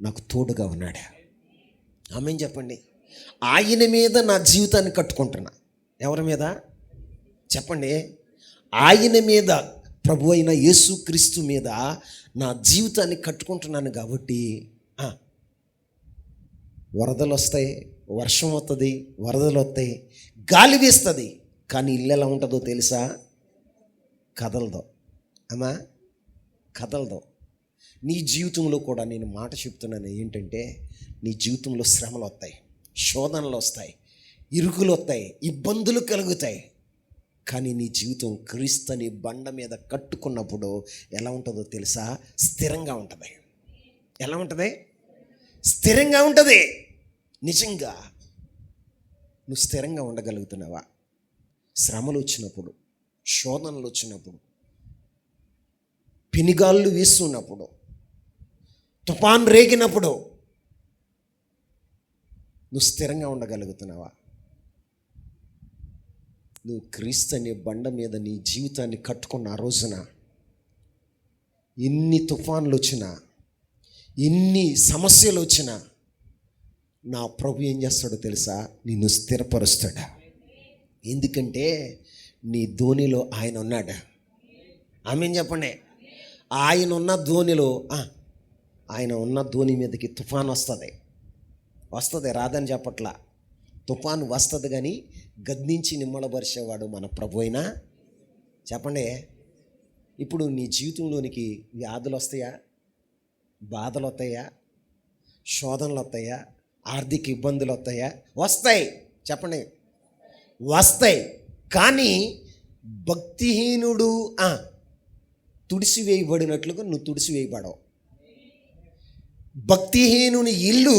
నాకు తోడుగా ఉన్నాడు. ఆమేన్ చెప్పండి. ఆయన మీద నా జీవితాన్ని కట్టుకుంటున్నా. ఎవరి మీద చెప్పండి? ఆయన మీద, ప్రభు అయిన యేసుక్రీస్తు మీద నా జీవితాన్ని కట్టుకుంటున్నాను. కాబట్టి వరదలు వస్తాయి, వర్షం వస్తుంది, వరదలు వస్తాయి, గాలి వేస్తుంది, కానీ ఇల్లు ఎలా ఉంటుందో తెలుసా? కదలదు. కదలదు. నీ జీవితంలో కూడా నేను మాట చెప్తున్నాను ఏంటంటే, నీ జీవితంలో శ్రమలు వస్తాయి, శోధనలు వస్తాయి, ఇరుకులు వస్తాయి, ఇబ్బందులు కలుగుతాయి, కానీ నీ జీవితం క్రీస్తుని బండ మీద కట్టుకున్నప్పుడు ఎలా ఉంటుందో తెలుసా? స్థిరంగా ఉంటుంది. ఎలా ఉంటుంది? స్థిరంగా ఉంటుంది. నిజంగా నువ్వు స్థిరంగా ఉండగలుగుతున్నావా? శ్రమలు వచ్చినప్పుడు, శోధనలు వచ్చినప్పుడు, పినిగాళ్ళు వీస్తున్నప్పుడు, తుఫాన్ రేగినప్పుడు నువ్వు స్థిరంగా ఉండగలుగుతున్నావా? నువ్వు క్రీస్తు అనే బండ మీద నీ జీవితాన్ని కట్టుకున్న ఆ రోజున ఎన్ని తుఫాన్లు వచ్చినా, ఎన్ని సమస్యలు వచ్చినా, నా ప్రభు ఏం చేస్తాడో తెలుసా? నిన్ను స్థిరపరుస్తాడా. ఎందుకంటే నీ ధోనిలో ఆయన ఉన్నాడా. ఆమె చెప్పండి. ఆయన ఉన్న ధోనిలో ఆయన ఉన్న ధోని మీదకి తుఫాన్ వస్తుంది, రాదని చెప్పట్లా. తుఫాన్ వస్తుంది, కానీ గద్దించి నిమ్మలపరిచేవాడు మన ప్రభు అయినా. చెప్పండి. ఇప్పుడు నీ జీవితంలోనికి వ్యాధులు వస్తాయా, బాధలు వస్తాయా, శోధనలు వస్తాయా, ఆర్థిక ఇబ్బందులు వస్తాయా? వస్తాయి. చెప్పండి, వస్తాయి. కానీ భక్తిహీనుడు తుడిసివేయబడినట్లుగా నువ్వు తుడిసివేయబడవు. భక్తిహీనుని ఇల్లు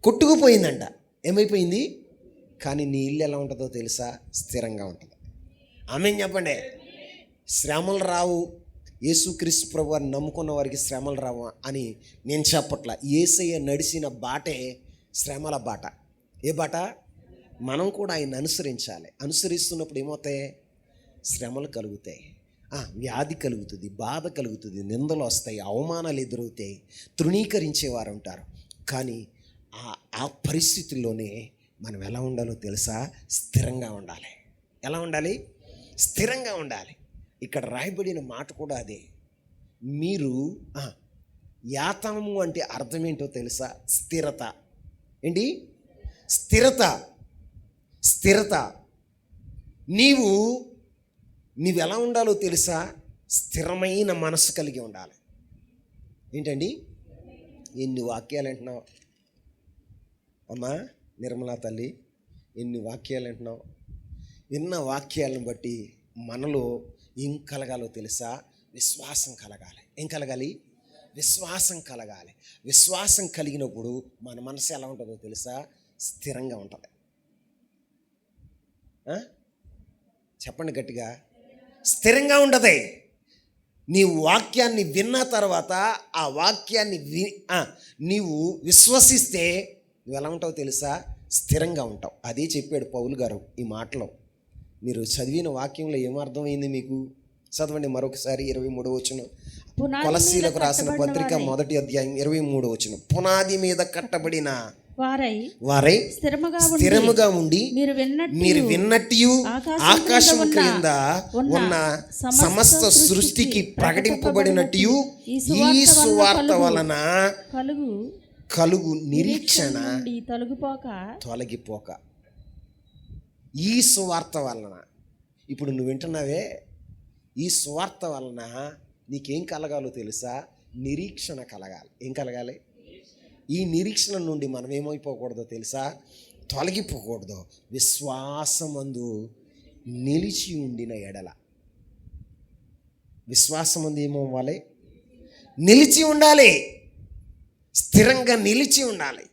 కొట్టుకుపోయిందంట. ఏమైపోయింది? కానీ నీ ఇల్లు ఎలా ఉంటుందో తెలుసా? స్థిరంగా ఉంటుంది. ఆమేన్ చెప్పండి. శ్రమలు రావు, యేసుక్రీస్తు ప్రభువారిని నమ్ముకున్న వారికి శ్రమలు రావు అని నేను చెప్పట్లా. యేసయ్య నడిచిన బాటే శ్రమల బాట. ఏ బాట? మనం కూడా ఆయన అనుసరించాలి. అనుసరిస్తున్నప్పుడు ఏమవుతాయి? శ్రమలు కలుగుతాయి, వ్యాధి కలుగుతుంది, బాధ కలుగుతుంది, నిందలు వస్తాయి, అవమానాలు ఎదురవుతాయి, తృణీకరించేవారు ఉంటారు. కానీ ఆ పరిస్థితుల్లోనే మనం ఎలా ఉండాలో తెలుసా? స్థిరంగా ఉండాలి. ఎలా ఉండాలి? స్థిరంగా ఉండాలి. ఇక్కడ రాయబడిన మాట కూడా అదే. మీరు యాతనము అంటే అర్థం ఏంటో తెలుసా? స్థిరత. ఏంటి? స్థిరత. స్థిరత. నీవు ఎలా ఉండాలో తెలుసా? స్థిరమైన మనసు కలిగి ఉండాలి. ఏంటండి? ఎన్ని వాక్యాలు అంటున్నావు అమ్మా నిర్మలా తల్లి, ఎన్ని వాక్యాలు అంటున్నావు. విన్న వాక్యాలను బట్టి మనలో ఏం కలగాలో తెలుసా? విశ్వాసం కలగాలి. ఏం కలగాలి? విశ్వాసం కలగాలి. విశ్వాసం కలిగినప్పుడు మన మనసు ఎలా ఉంటుందో తెలుసా? స్థిరంగా ఉంటుంది. చెప్పండి గట్టిగా. స్థిరంగా ఉండదు. నీ వాక్యాన్ని విన్న తర్వాత ఆ వాక్యాన్ని నీవు విశ్వసిస్తే నువ్వు ఎలా ఉంటావు తెలుసా? స్థిరంగా ఉంటావు. అదే చెప్పాడు పౌలు గారు ఈ మాటలో. మీరు చదివిన వాక్యంలో ఏమర్థమైంది మీకు? చదవండి మరొకసారి. 23వ వచనం, కొలస్సీలకు రాసిన పత్రిక 1వ అధ్యాయం 23వ వచనం. పునాది మీద కట్టబడిన వారై స్థిరముగా ఉండి మీరు విన్నట్టు ఆకాశం క్రింద ఉన్న సమస్త సృష్టికి ప్రకటింపబడినట్టు ఈ సువార్త వలన కలుగు నిరీక్షణ తొలగిపోక. ఈ సువార్త వలన, ఇప్పుడు నువ్వు వింటున్నావే, ఈ సువార్త వలన నీకేం కలగాలో తెలుసా? నిరీక్షణ కలగాలి. ఏం కలగాలి? ఈ నిరీక్షణ నుండి మనం ఏమైపోకూడదో తెలుసా? తొలగిపోకూడదు. విశ్వాసమందు నిలిచి ఉండిన ఎడల. విశ్వాసమందు ఏమవ్వాలి? నిలిచి ఉండాలి. స్థిరంగా నిలిచి ఉండాలి.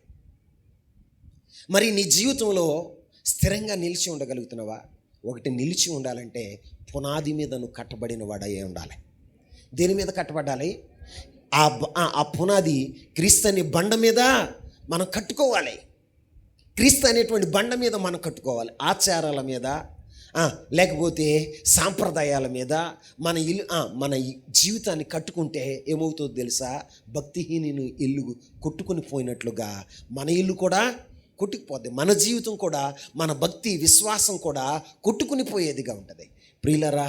మరి నీ జీవితంలో స్థిరంగా నిలిచి ఉండగలుగుతున్నావా? ఒకటి, నిలిచి ఉండాలంటే పునాది మీద నువ్వు కట్టబడిన వాడయ్యే ఉండాలి. దేని మీద కట్టబడాలి? ఆ పునాది క్రీస్తు అనే బండ మీద మనం కట్టుకోవాలి. క్రీస్తు అనేటువంటి బండ మీద మనం కట్టుకోవాలి. ఆచారాల మీద లేకపోతే సాంప్రదాయాల మీద మన జీవితాన్ని కట్టుకుంటే ఏమవుతుందో తెలుసా? భక్తిహీనుని ఇల్లు కొట్టుకుని పోయినట్లుగా మన ఇల్లు కూడా కొట్టుకుపోద్ది. మన జీవితం కూడా, మన భక్తి విశ్వాసం కూడా కొట్టుకుని పోయేదిగా ఉంటుంది. ప్రియులరా,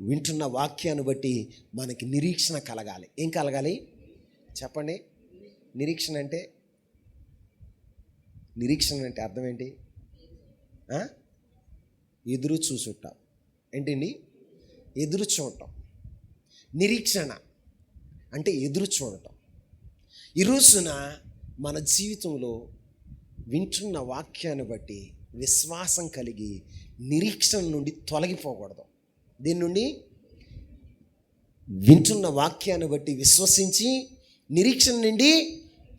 వింటున్న వాక్యాన్ని బట్టి మనకి నిరీక్షణ కలగాలి. ఏం కలగాలి చెప్పండి? నిరీక్షణ అంటే అర్థం ఏంటి? ఎదురు చూసుంటాం. ఏంటండి? ఎదురు చూడటం. నిరీక్షణ అంటే ఎదురు చూడటం. ఈ రోజున మన జీవితంలో వింటున్న వాక్యాన్ని బట్టి విశ్వాసం కలిగి నిరీక్షణ నుండి తొలగిపోకూడదు. దీని నుండి వింటున్న వాక్యాన్ని బట్టి విశ్వసించి నిరీక్షణ నుండి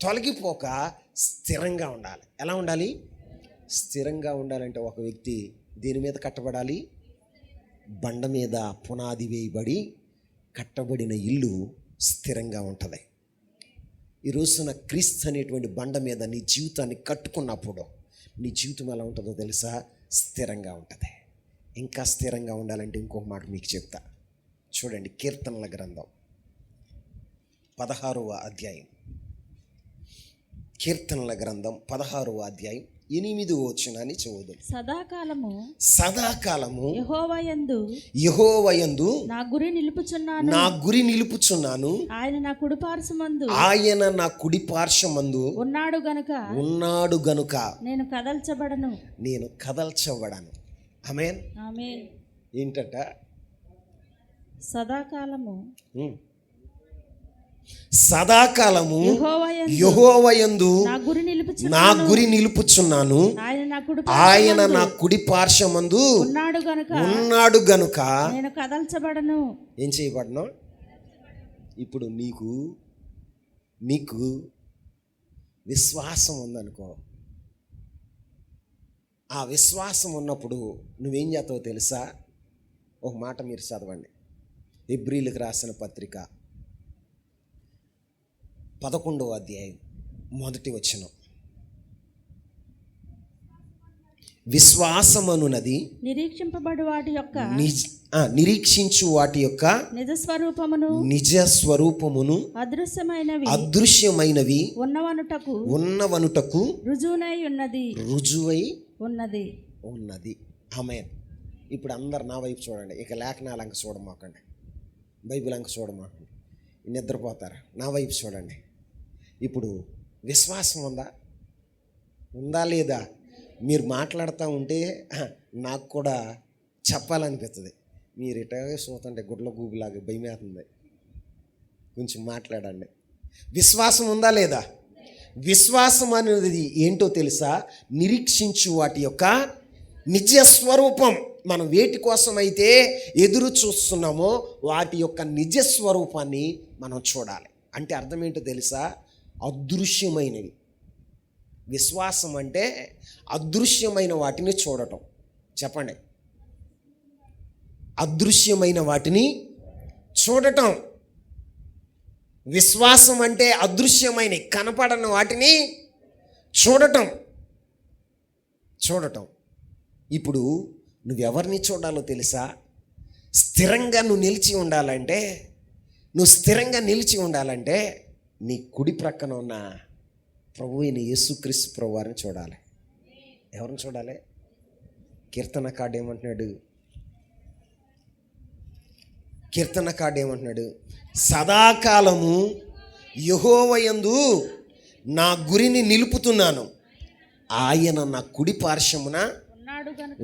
తొలగిపోక స్థిరంగా ఉండాలి. ఎలా ఉండాలి? స్థిరంగా ఉండాలంటే ఒక వ్యక్తి దీని మీద కట్టబడాలి? బండ మీద పునాది వేయబడి కట్టబడిన ఇల్లు స్థిరంగా ఉంటుంది. ఈ రోజున క్రీస్తు అనేటువంటి బండ మీద నీ జీవితాన్ని కట్టుకున్నప్పుడు నీ జీవితం ఎలా ఉంటుందో తెలుసా? స్థిరంగా ఉంటుంది. ఇంకా స్థిరంగా ఉండాలంటే ఇంకొక మాట మీకు చెప్తా. చూడండి, కీర్తనల గ్రంథం 16వ అధ్యాయం. కీర్తనల గ్రంథం 16వ అధ్యాయం 8వ వచనాన్ని చదువుదాం. సదాకాలము యెహోవాయందు నా గురి నిలుపుచున్నాను. ఆయన నా కుడి పార్శ్వమందు ఉన్నాడు గనుక నేను కదల్చబడను. ఆమేన్. ఏంటట? సదాకాలము యెహోవాయందు నా గురి నిలుపుచున్నాను. ఆయన నా కుడి పార్శ్వమందు ఉన్నాడు గనుక నేను కదల్చబడను. ఏం చేయబడను? ఇప్పుడు నీకు విశ్వాసం ఉందనుకో. ఆ విశ్వాసం ఉన్నప్పుడు నువ్వేం చేస్తావో తెలుసా? ఒక మాట మీరు చదవండి. హెబ్రీయులకు రాసిన పత్రిక 11వ అధ్యాయం 1వ వచనం. విశ్వాసమనున్నది నిరీక్షింపబడు వాటి యొక్క నిరీక్షించు వాటి యొక్క నిజ స్వరూపమును అదృశ్యమైనవి ఉన్నవనుటకు రుజువై ఉన్నది. ఆమేన్. ఇప్పుడు అందరు నా వైపు చూడండి. ఇక లేఖనాలు అంక చూడమాకండి, బైబిల్ అంక చూడమాకండి, నిద్రపోతారు. నా వైపు చూడండి. ఇప్పుడు విశ్వాసం ఉందా లేదా? మీరు మాట్లాడుతూ ఉంటే నాకు కూడా చెప్పాలనిపిస్తుంది. మీరు ఇటగే చూస్తుంటే గుడ్ల గూబులాగా భయమేస్తుంది. కొంచెం మాట్లాడండి. విశ్వాసం ఉందా లేదా? విశ్వాసం అనేది ఏంటో తెలుసా? నిరీక్షించు వాటి యొక్క నిజ స్వరూపం. మనం వేటి కోసం అయితే ఎదురు చూస్తున్నామో వాటి యొక్క నిజ స్వరూపాన్ని మనం చూడాలి. అంటే అర్థం ఏంటో తెలుసా? అదృశ్యమైనవి. విశ్వాసం అంటే అదృశ్యమైన వాటిని చూడటం. చెప్పండి, అదృశ్యమైన వాటిని చూడటం. విశ్వాసం అంటే అదృశ్యమైన కనపడని వాటిని చూడటం. ఇప్పుడు నువ్వెవరిని చూడాలో తెలుసా? స్థిరంగా నువ్వు నిలిచి ఉండాలంటే నీ కుడి ప్రక్కన ఉన్న ప్రభు అయిన యేసుక్రీస్తు ప్రభు వారిని చూడాలి. ఎవరిని చూడాలి? కీర్తనకారుడు ఏమంటున్నాడు? సదాకాలము యెహోవాయందు నా గురిని నిలుపుతున్నాను. ఆయన నా కుడి పార్శ్వమున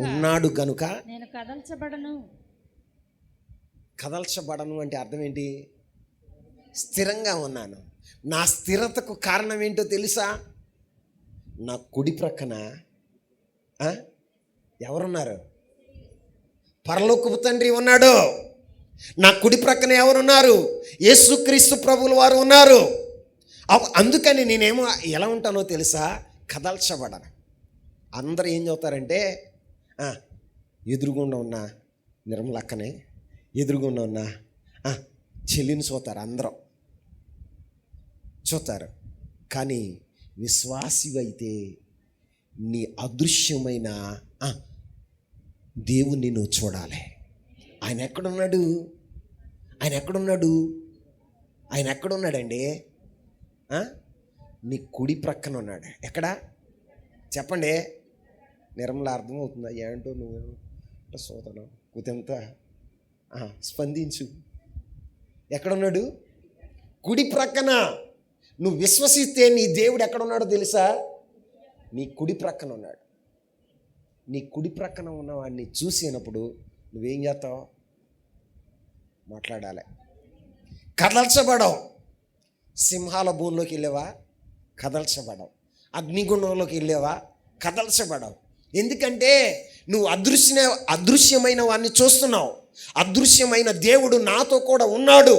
ఉన్నాడు గనుక నేను కదల్చబడను. అంటే అర్థం ఏంటి? స్థిరంగా ఉన్నాను. నా స్థిరతకు కారణం ఏంటో తెలుసా? నా కుడి ప్రక్కన ఎవరున్నారు? పరలోకపు తండ్రి ఉన్నాడు. నా కుడి ప్రక్కన ఎవరున్నారు? యేసుక్రీస్తు ప్రభువుల వారు ఉన్నారు. అందుకని నేనేమో ఎలా ఉంటానో తెలుసా? కదల్చబడను. అందరూ ఏం చదువుతారంటే ఎదురుగుండా ఉన్న నిర్మలక్కనే, ఎదురుగుండా ఉన్న చెల్లిని చూస్తారు. కానీ విశ్వాసివైతే నీ అదృశ్యమైన దేవుణ్ణి నువ్వు చూడాలి. ఆయన ఎక్కడున్నాడండి? నీ కుడి ప్రక్కన ఉన్నాడు. ఎక్కడ? చెప్పండి. నిర్మల అర్థమవుతుందా? ఏంటో నువ్వు సోదను కుతెంత స్పందించు. ఎక్కడున్నాడు? కుడి ప్రక్కన. నువ్వు విశ్వసిస్తే నీ దేవుడు ఎక్కడున్నాడో తెలుసా? నీ కుడి ప్రక్కన ఉన్నాడు. నీ కుడి ప్రక్కన ఉన్నవాడిని చూసినప్పుడు నువ్వేం చేస్తావు? మాట్లాడాలి. కదల్చబడవు. సింహాల భూమిలోకి వెళ్ళావా? కదల్చబడవు. అగ్నిగుండంలోకి వెళ్ళావా? కదల్చబడవు. ఎందుకంటే నువ్వు అదృశ్యమైన వాడిని చూస్తున్నావు. అదృశ్యమైన దేవుడు నాతో కూడా ఉన్నాడు.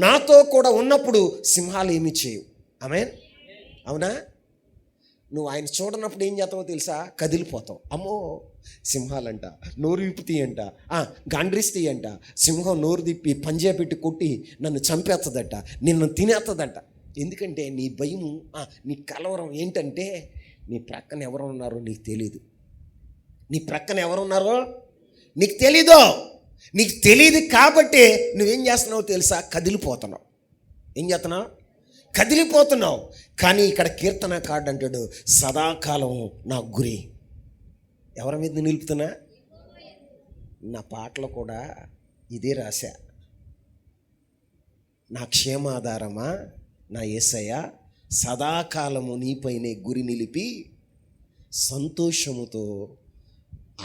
నాతో కూడా ఉన్నప్పుడు సింహాలు ఏమీ చేయవు. ఆమేన్. అవునా? నువ్వు ఆయన చూడనప్పుడు ఏం చేస్తావో తెలుసా? కదిలిపోతావు. అమ్మో, సింహాలంట నోరు విప్పుతాయంట, గాండ్రిస్తాయంట. సింహం నోరు తిప్పి పంజా పెట్టి కొట్టి నన్ను చంపేస్తుందట, నిన్ను తినేస్తుందట. ఎందుకంటే నీ భయము, నీ కలవరం ఏంటంటే నీ ప్రక్కన ఎవరు ఉన్నారో నీకు తెలీదు. నీ ప్రక్కన ఎవరు ఉన్నారో నీకు తెలీదు. నీకు తెలియదు కాబట్టి నువ్వేం చేస్తున్నావు తెలుసా? కదిలిపోతున్నావు. ఏం చేస్తున్నావు? కదిలిపోతున్నావు. కానీ ఇక్కడ కీర్తనకారుడు అంటాడు, సదాకాలం నా గురి ఎవరి మీద నిలుపుతున్నా? నా పాటలు కూడా ఇదే రాశా. నా క్షేమాధారమా నా యేసయ్య, సదాకాలము నీపైనే గురి నిలిపి సంతోషముతో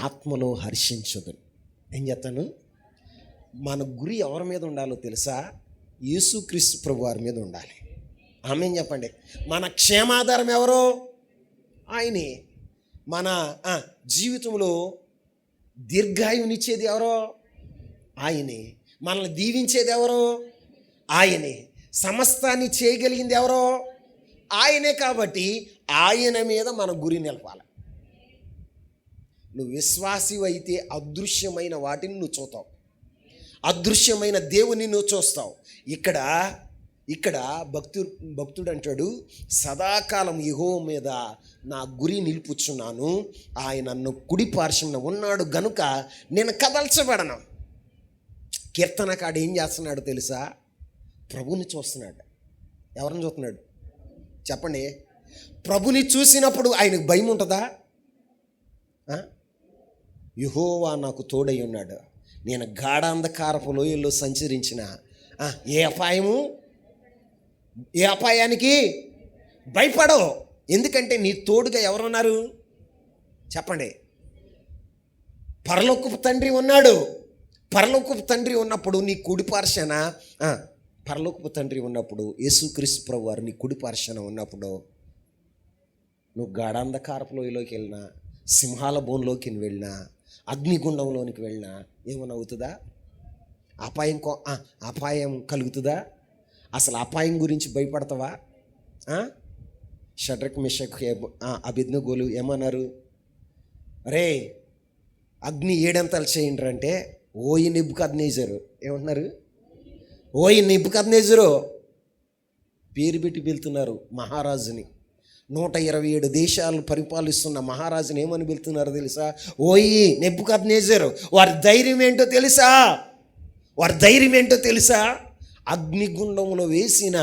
ఆత్మలో హర్షించదు. ఏం చెప్తాను? మన గురి ఎవరి మీద ఉండాలో తెలుసా? యేసుక్రీస్తు ప్రభు వారి మీద ఉండాలి. ఆమేన్ చెప్పండి. మన క్షేమాధారం ఎవరో? ఆయనే. మన జీవితంలో దీర్ఘాయునిచ్చేది ఎవరో? ఆయనే. మనల్ని దీవించేది ఎవరో? ఆయనే. సమస్తాన్ని చేయగలిగింది ఎవరో? ఆయనే. కాబట్టి ఆయన మీద మన గురి నిలపాలి. నువ్వు విశ్వాసివి అయితే అదృశ్యమైన వాటిని నువ్వు చూస్తావు, అదృశ్యమైన దేవుని నువ్వు చూస్తావు. ఇక్కడ భక్తుడు అంటాడు, సదాకాలం యెహోవా మీద నా గురి నిలుపుచున్నాను, ఆయన నన్ను కుడి పార్శ్వమున ఉన్నాడు గనుక నేను కదల్చబడను. కీర్తనకాడు ఏం చేస్తున్నాడు తెలుసా? ప్రభుని చూస్తున్నాడు. ఎవరిని చూస్తున్నాడు చెప్పండి? ప్రభుని చూసినప్పుడు ఆయనకు భయం ఉంటుందా? యెహోవా నాకు తోడై ఉన్నాడు, నేను గాఢాంధకారపు లోయల్లో సంచరించిన ఏ అపాయానికి భయపడవు. ఎందుకంటే నీ తోడుగా ఎవరున్నారు చెప్పండి? పరలోకపు తండ్రి ఉన్నాడు. పరలోకపు తండ్రి ఉన్నప్పుడు నీ కుడి పార్శ్వన, పరలోకపు తండ్రి ఉన్నప్పుడు యేసుక్రీస్తు ప్రభు వారు నీ కుడి పార్శ్వన ఉన్నప్పుడు నువ్వు గాఢాంధకారపు లోయలోకి వెళ్ళినా, సింహాల బోన్లోకి వెళ్ళినా, అగ్నిగుండంలోనికి వెళ్ళినా ఏమైనా అవుతుందా? అపాయం కలుగుతుందా? అసలు అపాయం గురించి భయపడతావా? షడ్రక్ మెషక్ అబేద్నెగోలు ఏమన్నారు? రే అగ్ని 7 అంతలు చేయండి అంటే, ఓయి నెబుకద్నెజరు ఏమంటున్నారు? ఓయి నెబుకద్నెజరు పేరు పెట్టి వెళ్తున్నారు మహారాజుని. 127 దేశాలు పరిపాలిస్తున్న మహారాజుని ఏమని వెళ్తున్నారు తెలుసా? ఓయి నెబుకద్నెజరు. వారి ధైర్యం ఏంటో తెలుసా? వారి ధైర్యం ఏంటో తెలుసా? అగ్నిగుండంలో వేసిన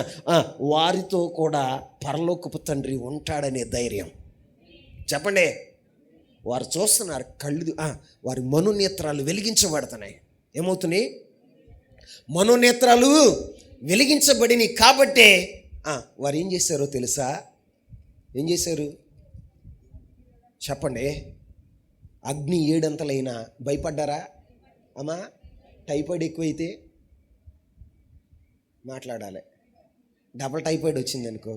వారితో కూడా పరలోకపు తండ్రి ఉంటాడనే ధైర్యం. చెప్పండి. వారు చూస్తున్నారు, కళ్ళు వారి మనోనేత్రాలు వెలిగించబడుతున్నాయి. ఏమవుతున్నాయి? మనోనేత్రాలు వెలిగించబడినాయి. కాబట్టే వారు ఏం చేశారో తెలుసా? ఏం చేశారు చెప్పండి? అగ్ని 7 అంతలైనా భయపడ్డారా? అమ్మా టైఫాయిడ్ ఎక్కువైతే మాట్లాడాలి. డబల్ టైఫాయిడ్ వచ్చిందనుకో,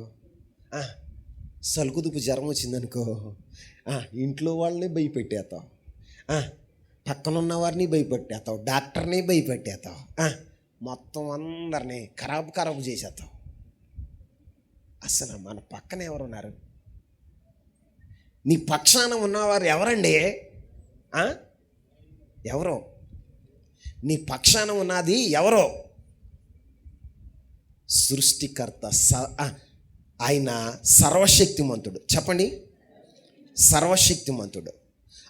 సలుకుదుపు జ్వరం వచ్చిందనుకో, ఇంట్లో వాళ్ళని భయపెట్టేస్తావు, పక్కన ఉన్న వారిని భయపెట్టేస్తావు, డాక్టర్ని భయపెట్టేస్తావు, మొత్తం అందరినీ ఖరాబు చేసేస్తావు. అసలు మన పక్కన ఎవరున్నారు? నీ పక్షాన ఉన్నవారు ఎవరండి? ఎవరో? నీ పక్షాన ఉన్నది ఎవరో? సృష్టికర్త. ఆయన సర్వశక్తిమంతుడు. చెప్పండి, సర్వశక్తిమంతుడు.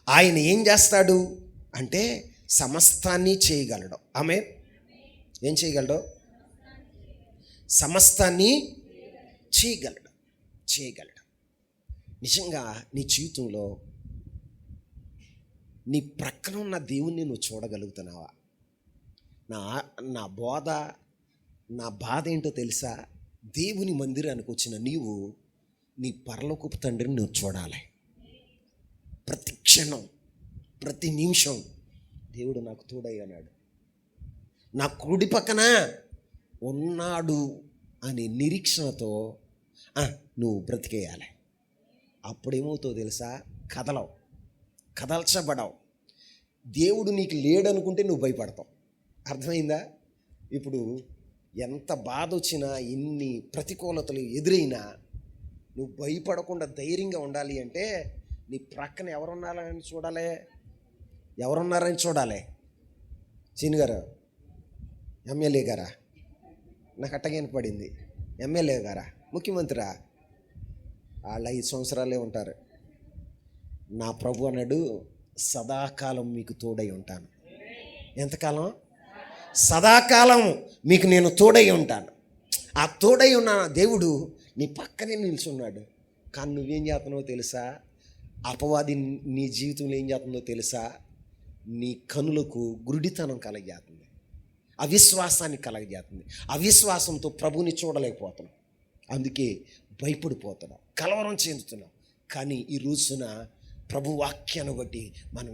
ఆయన ఏం చేస్తాడు అంటే సమస్తాన్ని చేయగలడు. ఆమె ఏం చేయగలడు? సమస్తాన్ని చేయగలడు. నిజంగా నీ జీవితంలో నీ ప్రక్కన ఉన్న దేవుణ్ణి నువ్వు చూడగలుగుతున్నావా? నా బోధ, నా బాధ ఏంటో తెలుసా? దేవుని మందిరానికి వచ్చిన నీవు నీ పరలోకపు తండ్రిని నువ్వు చూడాలి. ప్రతి క్షణం, ప్రతి నిమిషం దేవుడు నాకు తోడై ఉన్నాడు, నా కుడి పక్కన ఉన్నాడు అనే నిరీక్షణతో నువ్వు బ్రతికేయాలి. అప్పుడేమవుతావు తెలుసా? కదల్చబడవు. దేవుడు నీకు లేడనుకుంటే నువ్వు భయపడతావు. అర్థమైందా? ఇప్పుడు ఎంత బాధ వచ్చినా, ఎన్ని ప్రతికూలతలు ఎదురైనా నువ్వు భయపడకుండా ధైర్యంగా ఉండాలి అంటే నీ ప్రక్కన ఎవరున్నారని చూడాలి. సీని గారు, ఎమ్మెల్యే గారా, నాకు అట్టగాని పడింది. ఎమ్మెల్యే గారా, ముఖ్యమంత్రా, వాళ్ళు 5 సంవత్సరాలే ఉంటారు. నా ప్రభు అన్నాడు, సదాకాలం మీకు తోడై ఉంటాను. ఎంతకాలం? సదాకాలం మీకు నేను తోడై ఉంటాను. ఆ తోడై ఉన్న దేవుడు నీ పక్కనే నిల్చున్నాడు. కానీ నువ్వేం చేస్తున్నావో తెలుసా? అపవాది నీ జీవితంలో ఏం చేస్తుందో తెలుసా? నీ కనులకు గురుడితనం కలగజేస్తుంది, అవిశ్వాసాన్ని కలగజేస్తుంది. అవిశ్వాసంతో ప్రభుని చూడలేకపోతున్నావు, అందుకే భయపడిపోతున్నావు, కలవరం చెందుతున్నావు. కానీ ఈ రోజున ప్రభు వాక్యాన్ని బట్టి మనం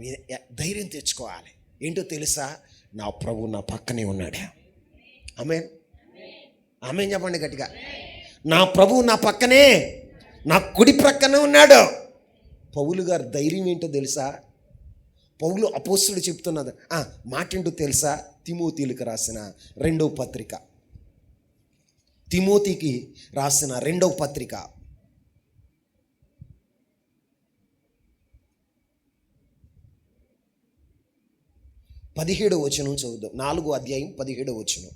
ధైర్యం తెచ్చుకోవాలి. ఏంటో తెలుసా? నా ప్రభు నా పక్కనే ఉన్నాడు. ఆమేన్, ఆమేన్ చెప్పండి గట్టిగా. నా ప్రభు నా పక్కనే, నా కుడి ప్రక్కనే ఉన్నాడు. పౌలు గారు ధైర్యం ఏంటో తెలుసా? పౌలు అపోస్తుడు చెప్తున్నది మాట ఏంటో తెలుసా? తిమోతికి రాసిన 2వ పత్రిక, తిమోతికి రాసిన 2వ పత్రిక 17వ వచనం చదువుదాం. 4వ అధ్యాయం 17వ వచనం.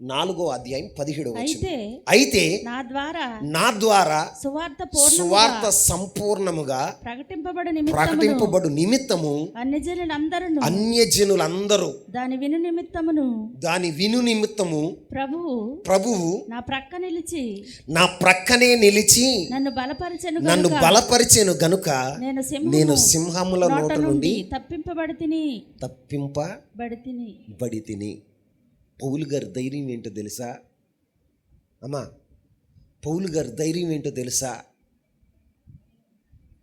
4వ అధ్యాయం 17వ వచనం. అయితే నా ద్వారా సువార్త సంపూర్ణముగా ప్రకటింపబడు నిమిత్తము అన్యజనులందరూ దాని విను నిమిత్తము ప్రభువు నా ప్రక్కనే నిలిచి నన్ను బలపరిచెను గనుక నేను సింహముల నోట నుండి తప్పింపబడి తిని. పౌలు గారి ధైర్యం ఏంటో తెలుసా అమ్మా? పౌలు గారి ధైర్యం ఏంటో తెలుసా?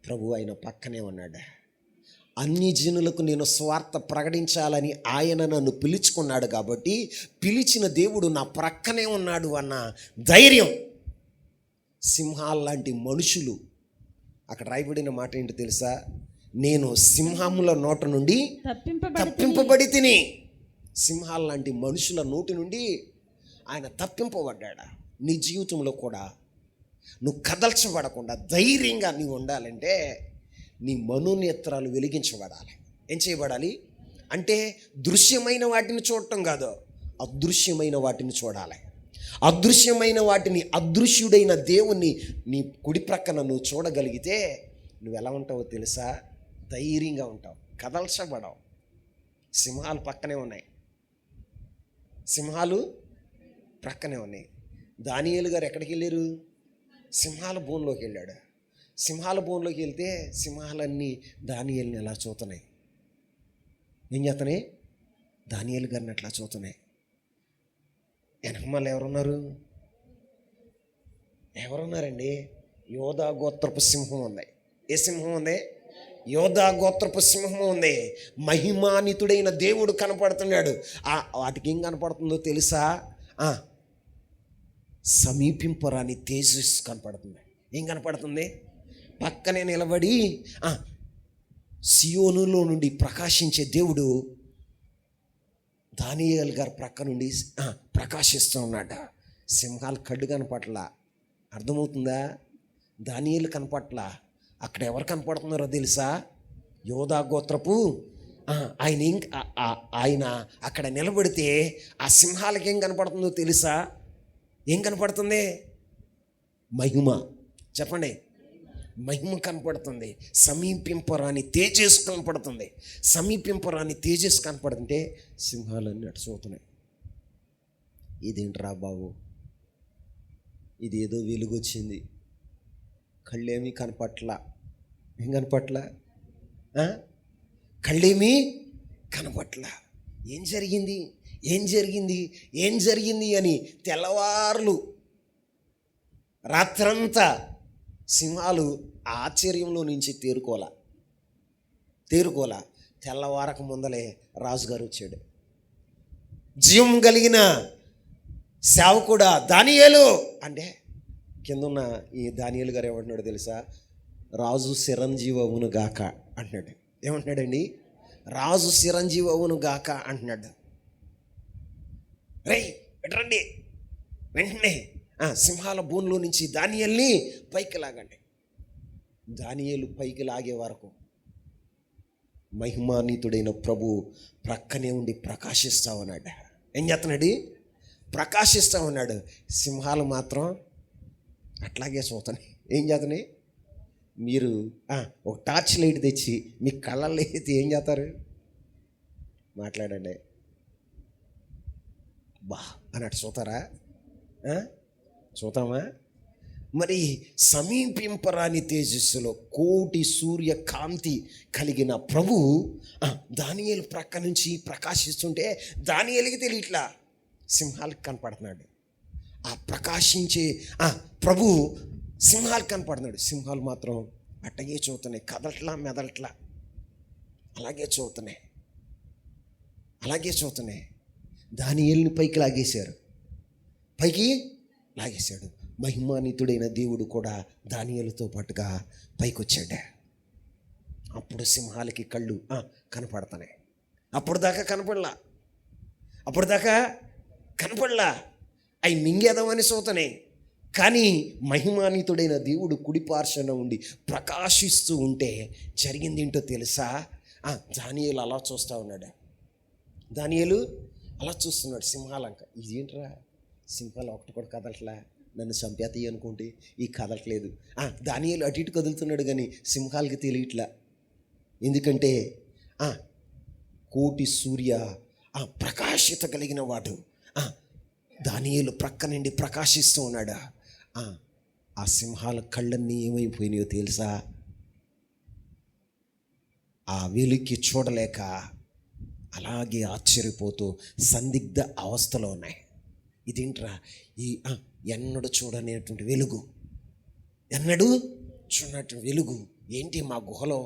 ప్రభు ఆయన పక్కనే ఉన్నాడు. అన్ని జనులకు నేను స్వార్థ ప్రకటించాలని ఆయన నన్ను పిలుచుకున్నాడు కాబట్టి, పిలిచిన దేవుడు నా ప్రక్కనే ఉన్నాడు అన్న ధైర్యం. సింహాల్లాంటి మనుషులు, అక్కడ రాయబడిన మాట ఏంటో తెలుసా? నేను సింహముల నోట నుండి తప్పింపబడి తిని. సింహాల్లాంటి మనుషుల నోటి నుండి ఆయన తప్పింపబడ్డాడు. నీ జీవితంలో కూడా నువ్వు కదల్చబడకుండా ధైర్యంగా నీవు ఉండాలంటే నీ మనోనేత్రాలు వెలిగించబడాలి. ఏం చేయబడాలి అంటే దృశ్యమైన వాటిని చూడటం కాదు, అదృశ్యమైన వాటిని చూడాలి. అదృశ్యమైన వాటిని, అదృశ్యుడైన దేవుణ్ణి నీ కుడి ప్రక్కన నువ్వు చూడగలిగితే నువ్వు ఎలా ఉంటావో తెలుసా? ధైర్యంగా ఉంటావు, కదల్చబడవు. సింహాలు పక్కనే ఉన్నాయి, సింహాలు ప్రక్కనే ఉన్నాయి. దానియేలు గారు ఎక్కడికి వెళ్ళారు? సింహాల బోన్లోకి వెళ్ళాడు. సింహాల బోన్లోకి వెళ్తే సింహాలన్నీ దానియేలుని ఎలా చూస్తున్నాయి? ఏం చేస్తున్నాయి? దానియేలు గారిని అట్లా చూస్తున్నాయి. వెనకమాల ఎవరున్నారండి? యోధా గోత్రపు సింహం ఉంది. ఏ సింహం ఉంది? యోధా గోత్రపు సింహం ఉంది. మహిమాన్వితుడైన దేవుడు కనపడుతున్నాడు. వాటికి ఏం కనపడుతుందో తెలుసా? సమీపింపరాని తేజస్సు కనపడుతుంది. ఏం కనపడుతుంది? పక్కనే నిలబడి సియోనులో నుండి ప్రకాశించే దేవుడు దానియేలు గారి ప్రక్క నుండి ప్రకాశిస్తూ ఉన్నాడు. సింహాలు కళ్ళు కనపట్ల, అర్థమవుతుందా? దానియేలు కనపట్ల. అక్కడ ఎవరు కనపడుతున్నారో తెలుసా? యోధా గోత్రపు ఆయన అక్కడ నిలబడితే ఆ సింహాలకి ఏం కనపడుతుందో తెలుసా? ఏం కనపడుతుంది? మహిమ. చెప్పండి, మహిమ కనపడుతుంది. సమీపింపరాని తేజస్సు కనపడుతుంది. సమీపింపరాని తేజస్సు కనపడుతుంటే సింహాలన్నీ అటు చూస్తున్నాయి. ఇదేంట్రా బాబు, ఇదేదో వెలుగొచ్చింది, కళ్ళేమీ కనపట్ల. ఏం కనపట్ల? కళ్ళేమీ కనపట్ల. ఏం జరిగింది అని తెల్లవార్లు రాత్రంతా సింహాలు ఆశ్చర్యంలో నుంచి తేరుకోలా. తెల్లవారక ముందలే రాజుగారు వచ్చాడు. జీవం కలిగిన సేవకుడా దానియేలు అంటే, కిందున్న ఈ దానియేలు గారు ఏమంటున్నాడు తెలుసా? రాజు చిరంజీవి అవును గాక అంటున్నాడు. ఏమంటున్నాడండి? రాజు చిరంజీవి అవును గాక అంటున్నాడు. రేయ్ రండి, వెంటనే సింహాల బోన్లో నుంచి దానియేలుని పైకి లాగండి. దానియేలు పైకి లాగే వరకు మహిమాన్వితుడైన ప్రభు ప్రక్కనే ఉండి ప్రకాశిస్తా ఉన్నాడు. ఏం చేస్తున్నాడు? ప్రకాశిస్తూ ఉన్నాడు. సింహాలు మాత్రం అట్లాగే చూస్తున్నాయి. ఏం చేస్తున్నాయి? మీరు ఒక టార్చ్ లైట్ తెచ్చి మీ కళ్ళల్లో అయితే ఏం చేస్తారు? మాట్లాడండి. బా అన్నట్టు చూతారా? చూతామా? మరి సమీపింపరాని తేజస్సులో కోటి సూర్య కాంతి కలిగిన ప్రభు దానియేలు ప్రక్క నుంచి ప్రకాశిస్తుంటే దానియేలుకి తెలియట్లా, సింహాలకు కనపడుతున్నాడు. ఆ ప్రకాశించే ప్రభు సింహాలకు కనపడుతున్నాడు. సింహాలు మాత్రం అట్టగే చూస్తున్నాయి, కదలట్లా మెదలట్లా, అలాగే చూస్తున్నాయి. దానియేలుని పైకి లాగేశాడు. మహిమాన్వితుడైన దేవుడు కూడా దానియేలుతో పాటుగా పైకి వచ్చాడు. అప్పుడు సింహాలకి కళ్ళు కనపడుతున్నాయి. అప్పుడు దాకా కనపడలా అవి మింగేదామని చూస్తున్నాయి. కానీ మహిమాన్వితుడైన దేవుడు కుడిపార్శ్వన ఉండి ప్రకాశిస్తూ ఉంటే జరిగింది ఏంటో తెలుసా? దానియేలు అలా చూస్తూ ఉన్నాడు. సింహాలంక. ఇదేంట్రా, సింహాలు ఒకటి కూడా కదలట్లా, నన్ను చంపేతాయి అనుకుంటే ఈ కదలట్లేదు. దానియేలు అటు ఇటు కదులుతున్నాడు కానీ సింహాలకి తెలియట్లా. ఎందుకంటే కోటి సూర్య ప్రకాశిత కలిగిన వాడు దానియేలు ప్రక్క నుండి ప్రకాశిస్తూ ఉన్నాడు. ఆ సింహాల కళ్ళన్నీ ఏమైపోయినాయో తెలుసా? ఆ వెలుగుకి చూడలేక అలాగే ఆశ్చర్యపోతూ సందిగ్ధ అవస్థలో ఉన్నాయి. ఇదేంట్రా, ఈ ఎన్నడూ చూడనేటువంటి వెలుగు ఏంటి మా గుహలో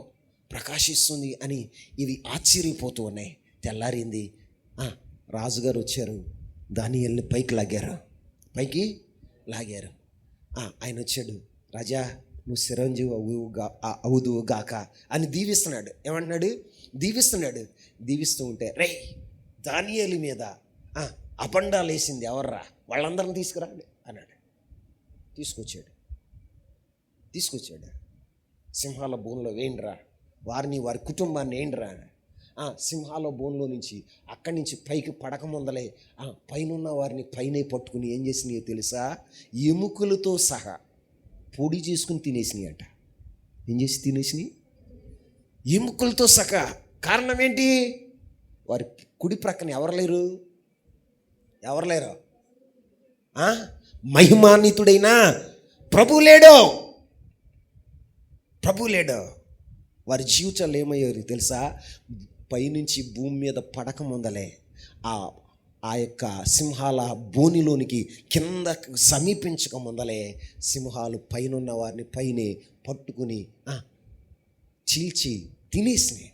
ప్రకాశిస్తుంది అని ఇవి ఆశ్చర్యపోతూ ఉన్నాయి. తెల్లారింది. రాజుగారు వచ్చారు, దానియేలుని పైకి లాగారు. ఆయన వచ్చాడు, రాజా నువ్వు చిరంజీవి అవుదువు గాక అని దీవిస్తున్నాడు. ఏమంటున్నాడు? దీవిస్తూ ఉంటే రే దానియేలు మీద అబండాలు వేసింది ఎవర్రా, వాళ్ళందరిని తీసుకురాడు అన్నాడు. తీసుకొచ్చాడు. సింహాల బోన్లో వేయండిరా, వారి కుటుంబాన్ని వేయండిరా. సింహాల బోన్లో నుంచి అక్కడి నుంచి పైకి పడక ముందలే పైన వారిని పైనే పట్టుకుని ఏం చేసినాయో తెలుసా? ఎముకలతో సహా పొడి చేసుకుని తినేసినాయి అంట. ఏం చేసి తినేసినాయి? ఎముకలతో సహా. కారణం ఏంటి? వారి కుడి ప్రక్కన ఎవరు లేరు? మహిమాన్వితుడైన ప్రభు లేడు. వారి జీవితాలు ఏమయ్యారు తెలుసా? పైనుంచి భూమి మీద పడక ముందలే ఆ యొక్క సింహాల బోనిలోనికి కింద సమీపించక ముందలే సింహాలు పైనున్న వారిని పైనే పట్టుకుని చీల్చి తినేసినాయి.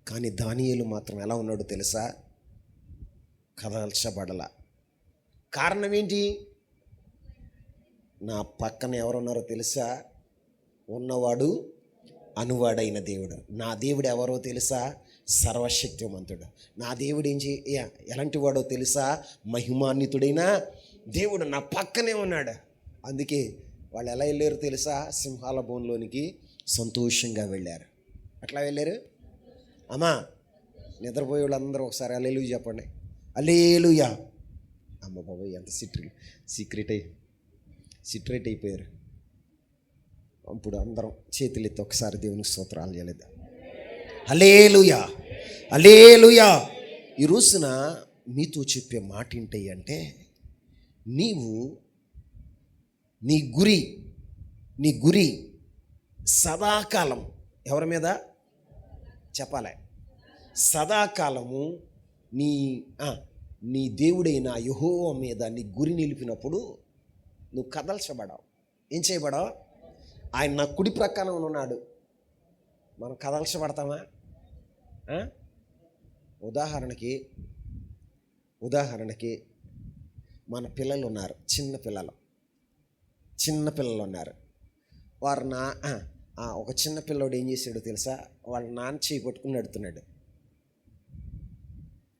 కానీ దానియేలు మాత్రం ఎలా ఉన్నాడో తెలుసా? కదల్చబడల. కారణం ఏంటి? నా పక్కన ఎవరున్నారో తెలుసా? ఉన్నవాడు అనువాడైన దేవుడు. నా దేవుడు ఎవరో తెలుసా? సర్వశక్తిమంతుడు. నా దేవుడు ఎలాంటి వాడో తెలుసా? మహిమాన్వితుడైన దేవుడు నా పక్కనే ఉన్నాడు. అందుకే వాళ్ళు ఎలా వెళ్ళారు తెలుసా? సింహాల బోన్లోనికి సంతోషంగా వెళ్ళారు. అట్లా వెళ్ళారు. అమ్మా నిద్రపోయే వాళ్ళందరూ ఒకసారి హల్లెలూయా చెప్పండి. హల్లెలూయా. అమ్మ బాబోయ్, ఎంత సిట్రేట్ అయిపోయారు. ఇప్పుడు అందరం చేతులెత్తి ఒకసారి దేవునికి స్తోత్రాలు చేయలేదు. హల్లెలూయా, హల్లెలూయా. ఈ రోజున మీతో చెప్పే మాట ఏంటి అంటే, నీవు నీ గురి సదాకాలం ఎవరి మీద చెప్పాలి? సదాకాలము నీ దేవుడైన యెహోవా మీద నీ గురి నిలిపినప్పుడు నువ్వు కదల్చబడావు. ఏం చేయబడావు? ఆయన నా కుడి ప్రక్కన ఉన్నాడు. మనం కదల్చబడతామా? ఉదాహరణకి మన పిల్లలు ఉన్నారు, చిన్న పిల్లలు ఉన్నారు. వారు ఒక చిన్న పిల్లోడు ఏం చేశాడో తెలుసా? వాళ్ళ నాన్న చేయి పట్టుకుని నడుతున్నాడు.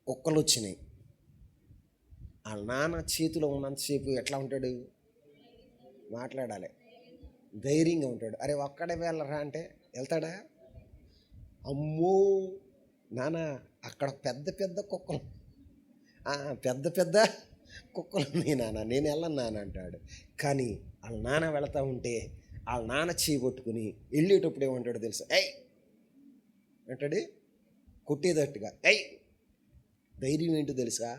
కుక్కలు వచ్చినాయి. వాళ్ళ నాన్న చేతిలో ఉన్నంతసేపు ఎట్లా ఉంటాడు? మాట్లాడాలి, ధైర్యంగా ఉంటాడు. అరే ఒక్కడే వెళ్ళరా అంటే వెళ్తాడా? అమ్మో నాన్న, అక్కడ పెద్ద కుక్కలు, పెద్ద పెద్ద కుక్కలు ఉన్నాయి నాన్న, నేను వెళ్ళను నాన్న అంటాడు. కానీ వాళ్ళ నాన్న వెళతా ఉంటే వాళ్ళ నాన్న చేయబట్టుకుని వెళ్ళేటప్పుడు ఏమంటాడు తెలుసా? ఏయ్ అంటాడు, కొట్టేటట్టుగా. ఏయ్ ధైర్యం ఏంటో తెలుసా?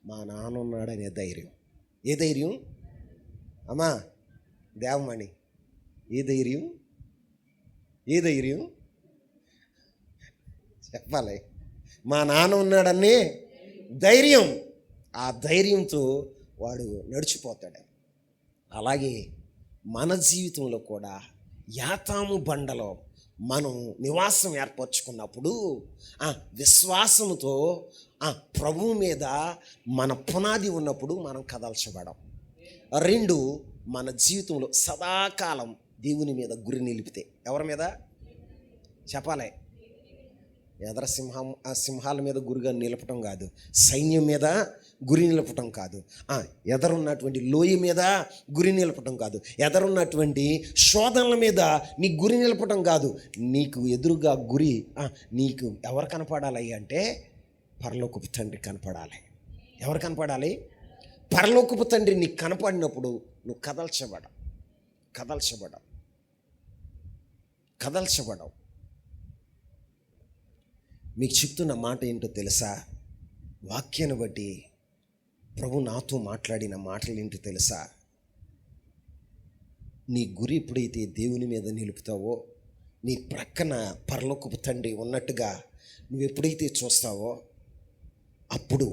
మా నాన్న ఉన్నాడనే ధైర్యం. ఏ ధైర్యం అమ్మా దేవమణి? ఏ ధైర్యం? ఏ ధైర్యం చెప్పాలి? మా నాన్న ఉన్నాడనే ధైర్యం. ఆ ధైర్యంతో వాడు నడిచిపోతాడు. అలాగే మన జీవితంలో కూడా యాతాము బండలో మనం నివాసం ఏర్పరచుకున్నప్పుడు విశ్వాసంతో ప్రభువు మీద మన పునాది ఉన్నప్పుడు మనం కదల్చబడం. 2, మన జీవితంలో సదాకాలం దేవుని మీద గురి నిలిపితే. ఎవరి మీద చెప్పాలి? ఎదర సింహాల మీద గురిగా నిలపటం కాదు, సైన్యం మీద గురి నిలపటం కాదు, ఎదరున్నటువంటి లోయ మీద గురి నిలపటం కాదు, ఎదరున్నటువంటి శోధనల మీద నీ గురి నిలపటం కాదు. నీకు ఎదురుగా గురి నీకు ఎవరు కనపడాలి అంటే పరలోకపు తండ్రి కనపడాలి. ఎవరు కనపడాలి? పరలోకపు తండ్రి నీకు కనపడినప్పుడు నువ్వు కదల్చబడవు. మీకు చెప్తున్న మాట ఏంటో తెలుసా? వాక్యాన్ని బట్టి ప్రభు నాతో మాట్లాడిన మాటలు ఏంటో తెలుసా? నీ గురి ఎప్పుడైతే దేవుని మీద నిలుపుతావో, నీ ప్రక్కన పరలోకపు తండ్రి ఉన్నట్టుగా నువ్వు ఎప్పుడైతే చూస్తావో అప్పుడు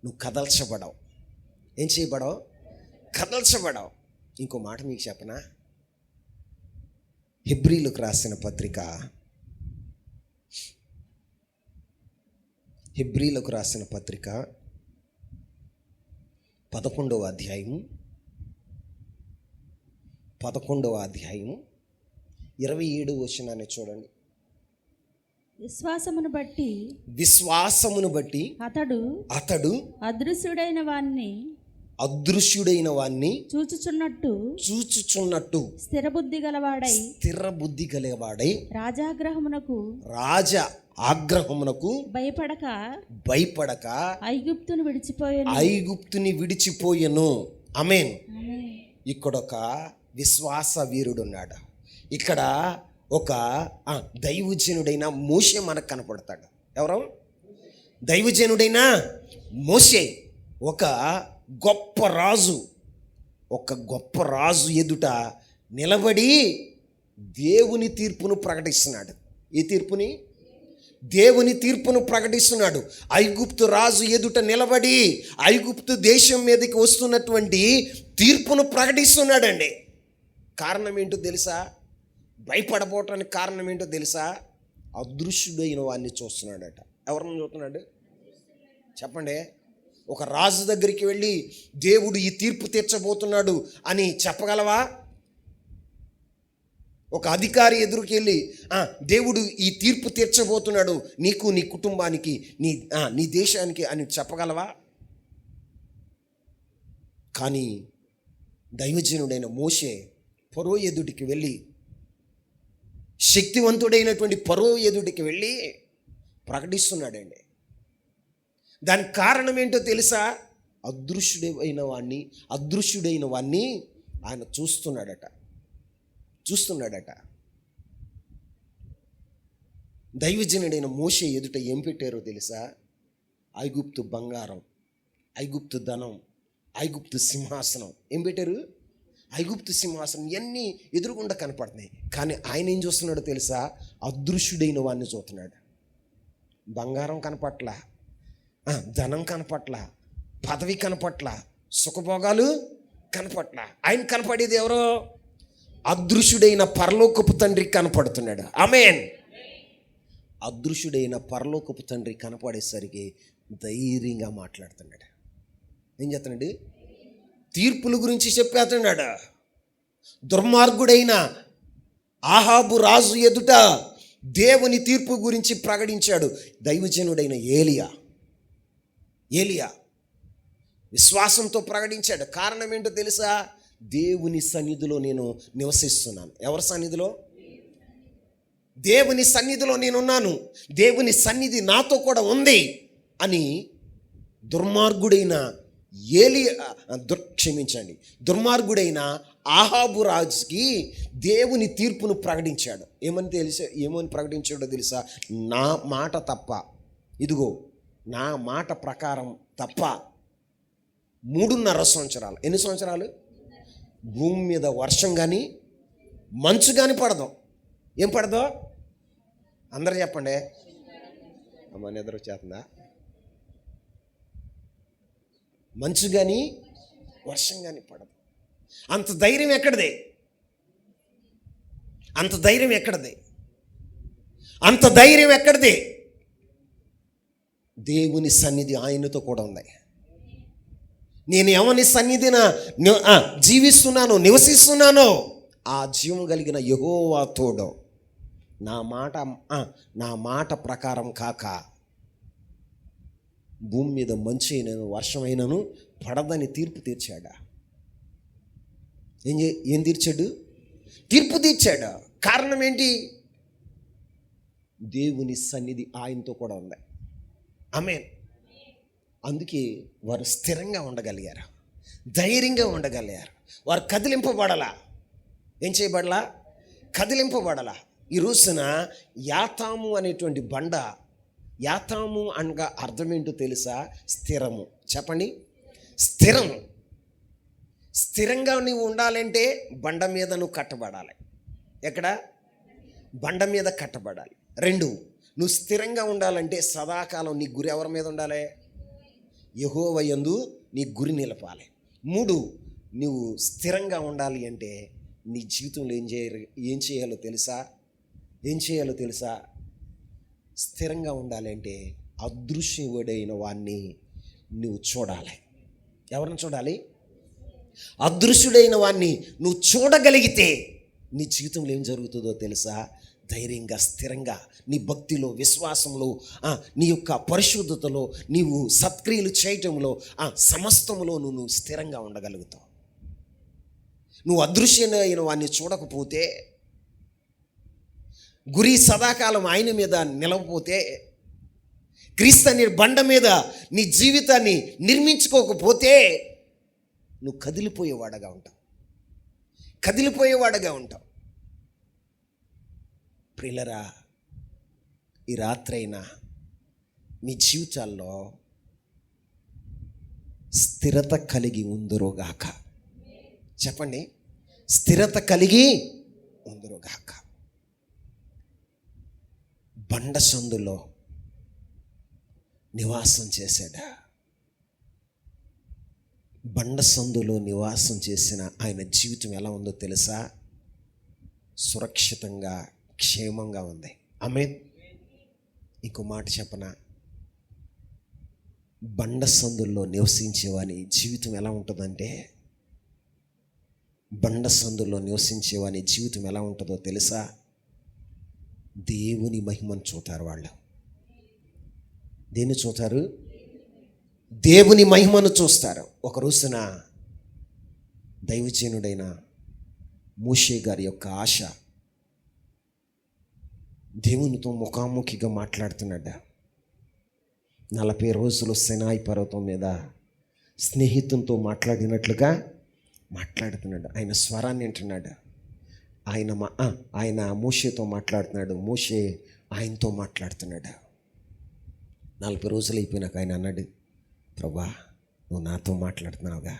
నువ్వు కదల్చబడవు. ఏం చేయబడవు? కదల్చబడవు. ఇంకో మాట మీకు చెప్పనా? హెబ్రీలకు రాసిన పత్రిక 11వ అధ్యాయం 27వ వచనాన్ని చూడండి. విశ్వాసమును బట్టి అతడు అదృశ్యుడైన వాణ్ణి చూచుచున్నట్టు స్థిరబుద్ధి గలవాడై రాజ ఆగ్రహమునకు భయపడక ఐగుప్తుని విడిచిపోయెను. ఆమేన్. ఇక్కడ ఒక విశ్వాస వీరుడున్నాడు. ఇక్కడ ఒక దైవజనుడైన మోషే మనకు కనపడతాడు. ఎవరు? దైవజనుడైన మోషే ఒక గొప్ప రాజు ఎదుట నిలబడి దేవుని తీర్పును ప్రకటిస్తున్నాడు. ఈ తీర్పుని? దేవుని తీర్పును ప్రకటిస్తున్నాడు. ఐగుప్తు రాజు ఎదుట నిలబడి ఐగుప్తు దేశం మీదకి వస్తున్నటువంటి తీర్పును ప్రకటిస్తున్నాడండి. కారణం ఏంటో తెలుసా? భయపడబోటానికి కారణం ఏంటో తెలుసా? అదృశ్యుడైన వాడిని చూస్తున్నాడట. ఎవరిని చూస్తున్నాడు చెప్పండి? ఒక రాజు దగ్గరికి వెళ్ళి దేవుడు ఈ తీర్పు తీర్చబోతున్నాడు అని చెప్పగలవా? ఒక అధికారి ఎదురుకి వెళ్ళి దేవుడు ఈ తీర్పు తీర్చబోతున్నాడు నీకు, నీ కుటుంబానికి, నీ దేశానికి అని చెప్పగలవా? కానీ దైవజనుడైన మోషే ఫరో ఎదుటికి వెళ్ళి, శక్తివంతుడైనటువంటి ఫరో ఎదుటికి వెళ్ళి ప్రకటిస్తున్నాడండి. దానికి కారణం ఏంటో తెలుసా? అదృశ్యుడైన వాణ్ణి ఆయన చూస్తున్నాడట. దైవజనుడైన మోషే ఎదుట ఏం పెట్టారో తెలుసా? ఐగుప్తు బంగారం, ఐగుప్తు ధనం, ఐగుప్తు సింహాసనం. ఏం పెట్టారు? ఐగుప్తు సింహాసనం. ఇవన్నీ ఎదురుగుండా కనపడుతున్నాయి. కానీ ఆయన ఏం చూస్తున్నాడో తెలుసా? అదృశ్యుడైన వాడిని చూస్తున్నాడు. బంగారం కనపట్ల, ధనం కనపట్ల, పదవి కనపట్ల, సుఖభోగాలు కనపట్ల. ఆయన కనపడేది ఎవరో? అదృశ్యుడైన పరలోకపు తండ్రి కనపడుతున్నాడు. ఆమేన్. అదృశ్యుడైన పరలోకపు తండ్రి కనపడేసరికి ధైర్యంగా మాట్లాడుతున్నాడు. ఏం చేస్తున్నాడు? తీర్పుల గురించి చెప్పేస్తున్నాడు. దుర్మార్గుడైన ఆహాబు రాజు ఎదుట దేవుని తీర్పు గురించి ప్రకటించాడు దైవజనుడైన ఏలియా విశ్వాసంతో ప్రకటించాడు. కారణం ఏంటో తెలుసా? దేవుని సన్నిధిలో నేను నివసిస్తున్నాను. ఎవరి సన్నిధిలో? దేవుని సన్నిధిలో నేనున్నాను, దేవుని సన్నిధి నాతో కూడా ఉంది అని దుర్మార్గుడైన దుర్మార్గుడైన ఆహాబు రాజుకి దేవుని తీర్పును ప్రకటించాడు. ఏమని ప్రకటించాడో తెలుసా? నా మాట తప్ప, ఇదిగో నా మాట ప్రకారం తప్ప 3.5 సంవత్సరాలు, ఎన్ని సంవత్సరాలు? భూమి మీద వర్షం కానీ మంచు కానీ పడదు. ఏం పడదో? అందరూ చెప్పండి. అమ్మ నిద్ర వచ్చేస్తుందా? మంచు కానీ వర్షం కానీ పడదు. అంత ధైర్యం ఎక్కడిది? అంత ధైర్యం ఎక్కడిది? అంత ధైర్యం ఎక్కడిది? దేవుని సన్నిధి ఆయనతో కూడా ఉంది. నేను ఎవని సన్నిధిన జీవిస్తున్నానో, నివసిస్తున్నానో ఆ జీవం కలిగిన యెహోవా తోడు నా మాట ప్రకారం కాక భూమి మీద మంచు అయినను వర్షమైనను పడదని తీర్పు తీర్చాడా? ఏం తీర్చాడు? తీర్పు తీర్చాడా? కారణం ఏంటి? దేవుని సన్నిధి ఆయనతో కూడా ఉంది. ఆమేన్. అందుకే వారు స్థిరంగా ఉండగలిగారు, ధైర్యంగా ఉండగలిగారు. వారు కదిలింపబడలా. ఏం చేయబడలా? కదిలింపబడలా. ఈ రోజున యాతాము అనేటువంటి బండ, యాతాము అనగా అర్థం ఏంటో తెలుసా? స్థిరము. చెప్పండి, స్థిరము. స్థిరంగా నువ్వు ఉండాలంటే బండ మీద నువ్వు కట్టబడాలి. ఎక్కడ? బండ మీద కట్టబడాలి. 2, నువ్వు స్థిరంగా ఉండాలంటే సదాకాలం నీ గురి ఎవరి మీద ఉండాలి? యెహోవా యందు నీ గురి నిలపాలి. 3, నువ్వు స్థిరంగా ఉండాలి అంటే నీ జీవితంలో ఏం చేయాలో తెలుసా? ఏం చేయాలో తెలుసా? స్థిరంగా ఉండాలంటే అదృశ్యుడైన వాడిని నువ్వు చూడాలి. ఎవరిని చూడాలి? అదృశ్యుడైన వాడిని నువ్వు చూడగలిగితే నీ జీవితంలో ఏం జరుగుతుందో తెలుసా? ధైర్యంగా, స్థిరంగా, నీ భక్తిలో, విశ్వాసంలో, నీ యొక్క పరిశుద్ధతలో, నీవు సత్క్రియలు చేయటంలో, సమస్తములో నువ్వు స్థిరంగా ఉండగలుగుతావు. నువ్వు అదృశ్యమైన వాడిని చూడకపోతే, గురి సదాకాలం ఆయన మీద నిలవపోతే, క్రీస్తు అనే బండ మీద నీ జీవితాన్ని నిర్మించుకోకపోతే నువ్వు కదిలిపోయేవాడగా ఉంటావు. కదిలిపోయేవాడగా ఉంటావు. ప్రియులరా, ఈ రాత్రైనా మీ జీవితాల్లో స్థిరత కలిగి ఉందురుగాక. చెప్పండి, స్థిరత కలిగి ఉందురుగాక. బండ సందులో నివాసం చేశాడా? బండ సందులో నివాసం చేసిన ఆయన జీవితం ఎలా ఉందో తెలుసా? సురక్షితంగా, క్షేమంగా ఉంది. ఆమేన్. ఇంకో మాట చెప్పనా? బండ సందుల్లో నివసించేవాని జీవితం ఎలా ఉంటుందంటే, బండ సందుల్లో నివసించేవాని జీవితం ఎలా ఉంటుందో తెలుసా? దేవుని మహిమను చూస్తారు వాళ్ళు. దేన్ని చూస్తారు? దేవుని మహిమను చూస్తారు. ఒక రోజున దైవజనుడైన మోషే గారి యొక్క ఆశ, దేవునితో ముఖాముఖిగా మాట్లాడుతున్నాడు. 40 రోజులు సినాయి పర్వతం మీద స్నేహితునితో మాట్లాడినట్లుగా మాట్లాడుతున్నాడు. ఆయన స్వరాన్ని వింటున్నాడు. ఆయన మోషేతో మాట్లాడుతున్నాడు, మోషే ఆయనతో మాట్లాడుతున్నాడు. 40 రోజులు అయిపోయినాక ఆయన అన్నాడు, ప్రభా, నువ్వు నాతో మాట్లాడుతున్నావుగా,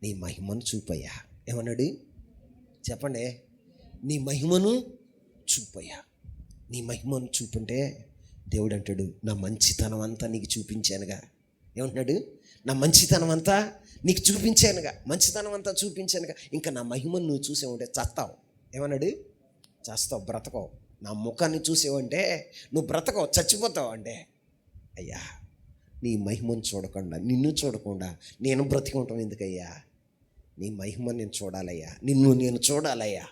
నీ మహిమను చూపయ్యా. ఏమన్నాడు? చెప్పండి. నీ మహిమను చూపయ్యా. నీ మహిమను చూపుంటే దేవుడు అంటాడు, నా మంచితనం అంతా నీకు చూపించానుగా. ఏమంటున్నాడు? నా మంచితనం అంతా నీకు చూపించానుగా, మంచితనం అంతా చూపించానుగా. ఇంకా నా మహిమను నువ్వు చూసేవంటే చస్తావు. ఏమన్నాడు? చస్తావు, బ్రతకవు. నా ముఖాన్ని చూసేవంటే నువ్వు బ్రతకవు, చచ్చిపోతావు. అంటే అయ్యా, నీ మహిమను చూడకుండా, నిన్ను చూడకుండా నేను బ్రతికుంటాం ఎందుకయ్యా? నీ మహిమ నేను చూడాలయ్యా, నిన్ను నేను చూడాలయ్యా.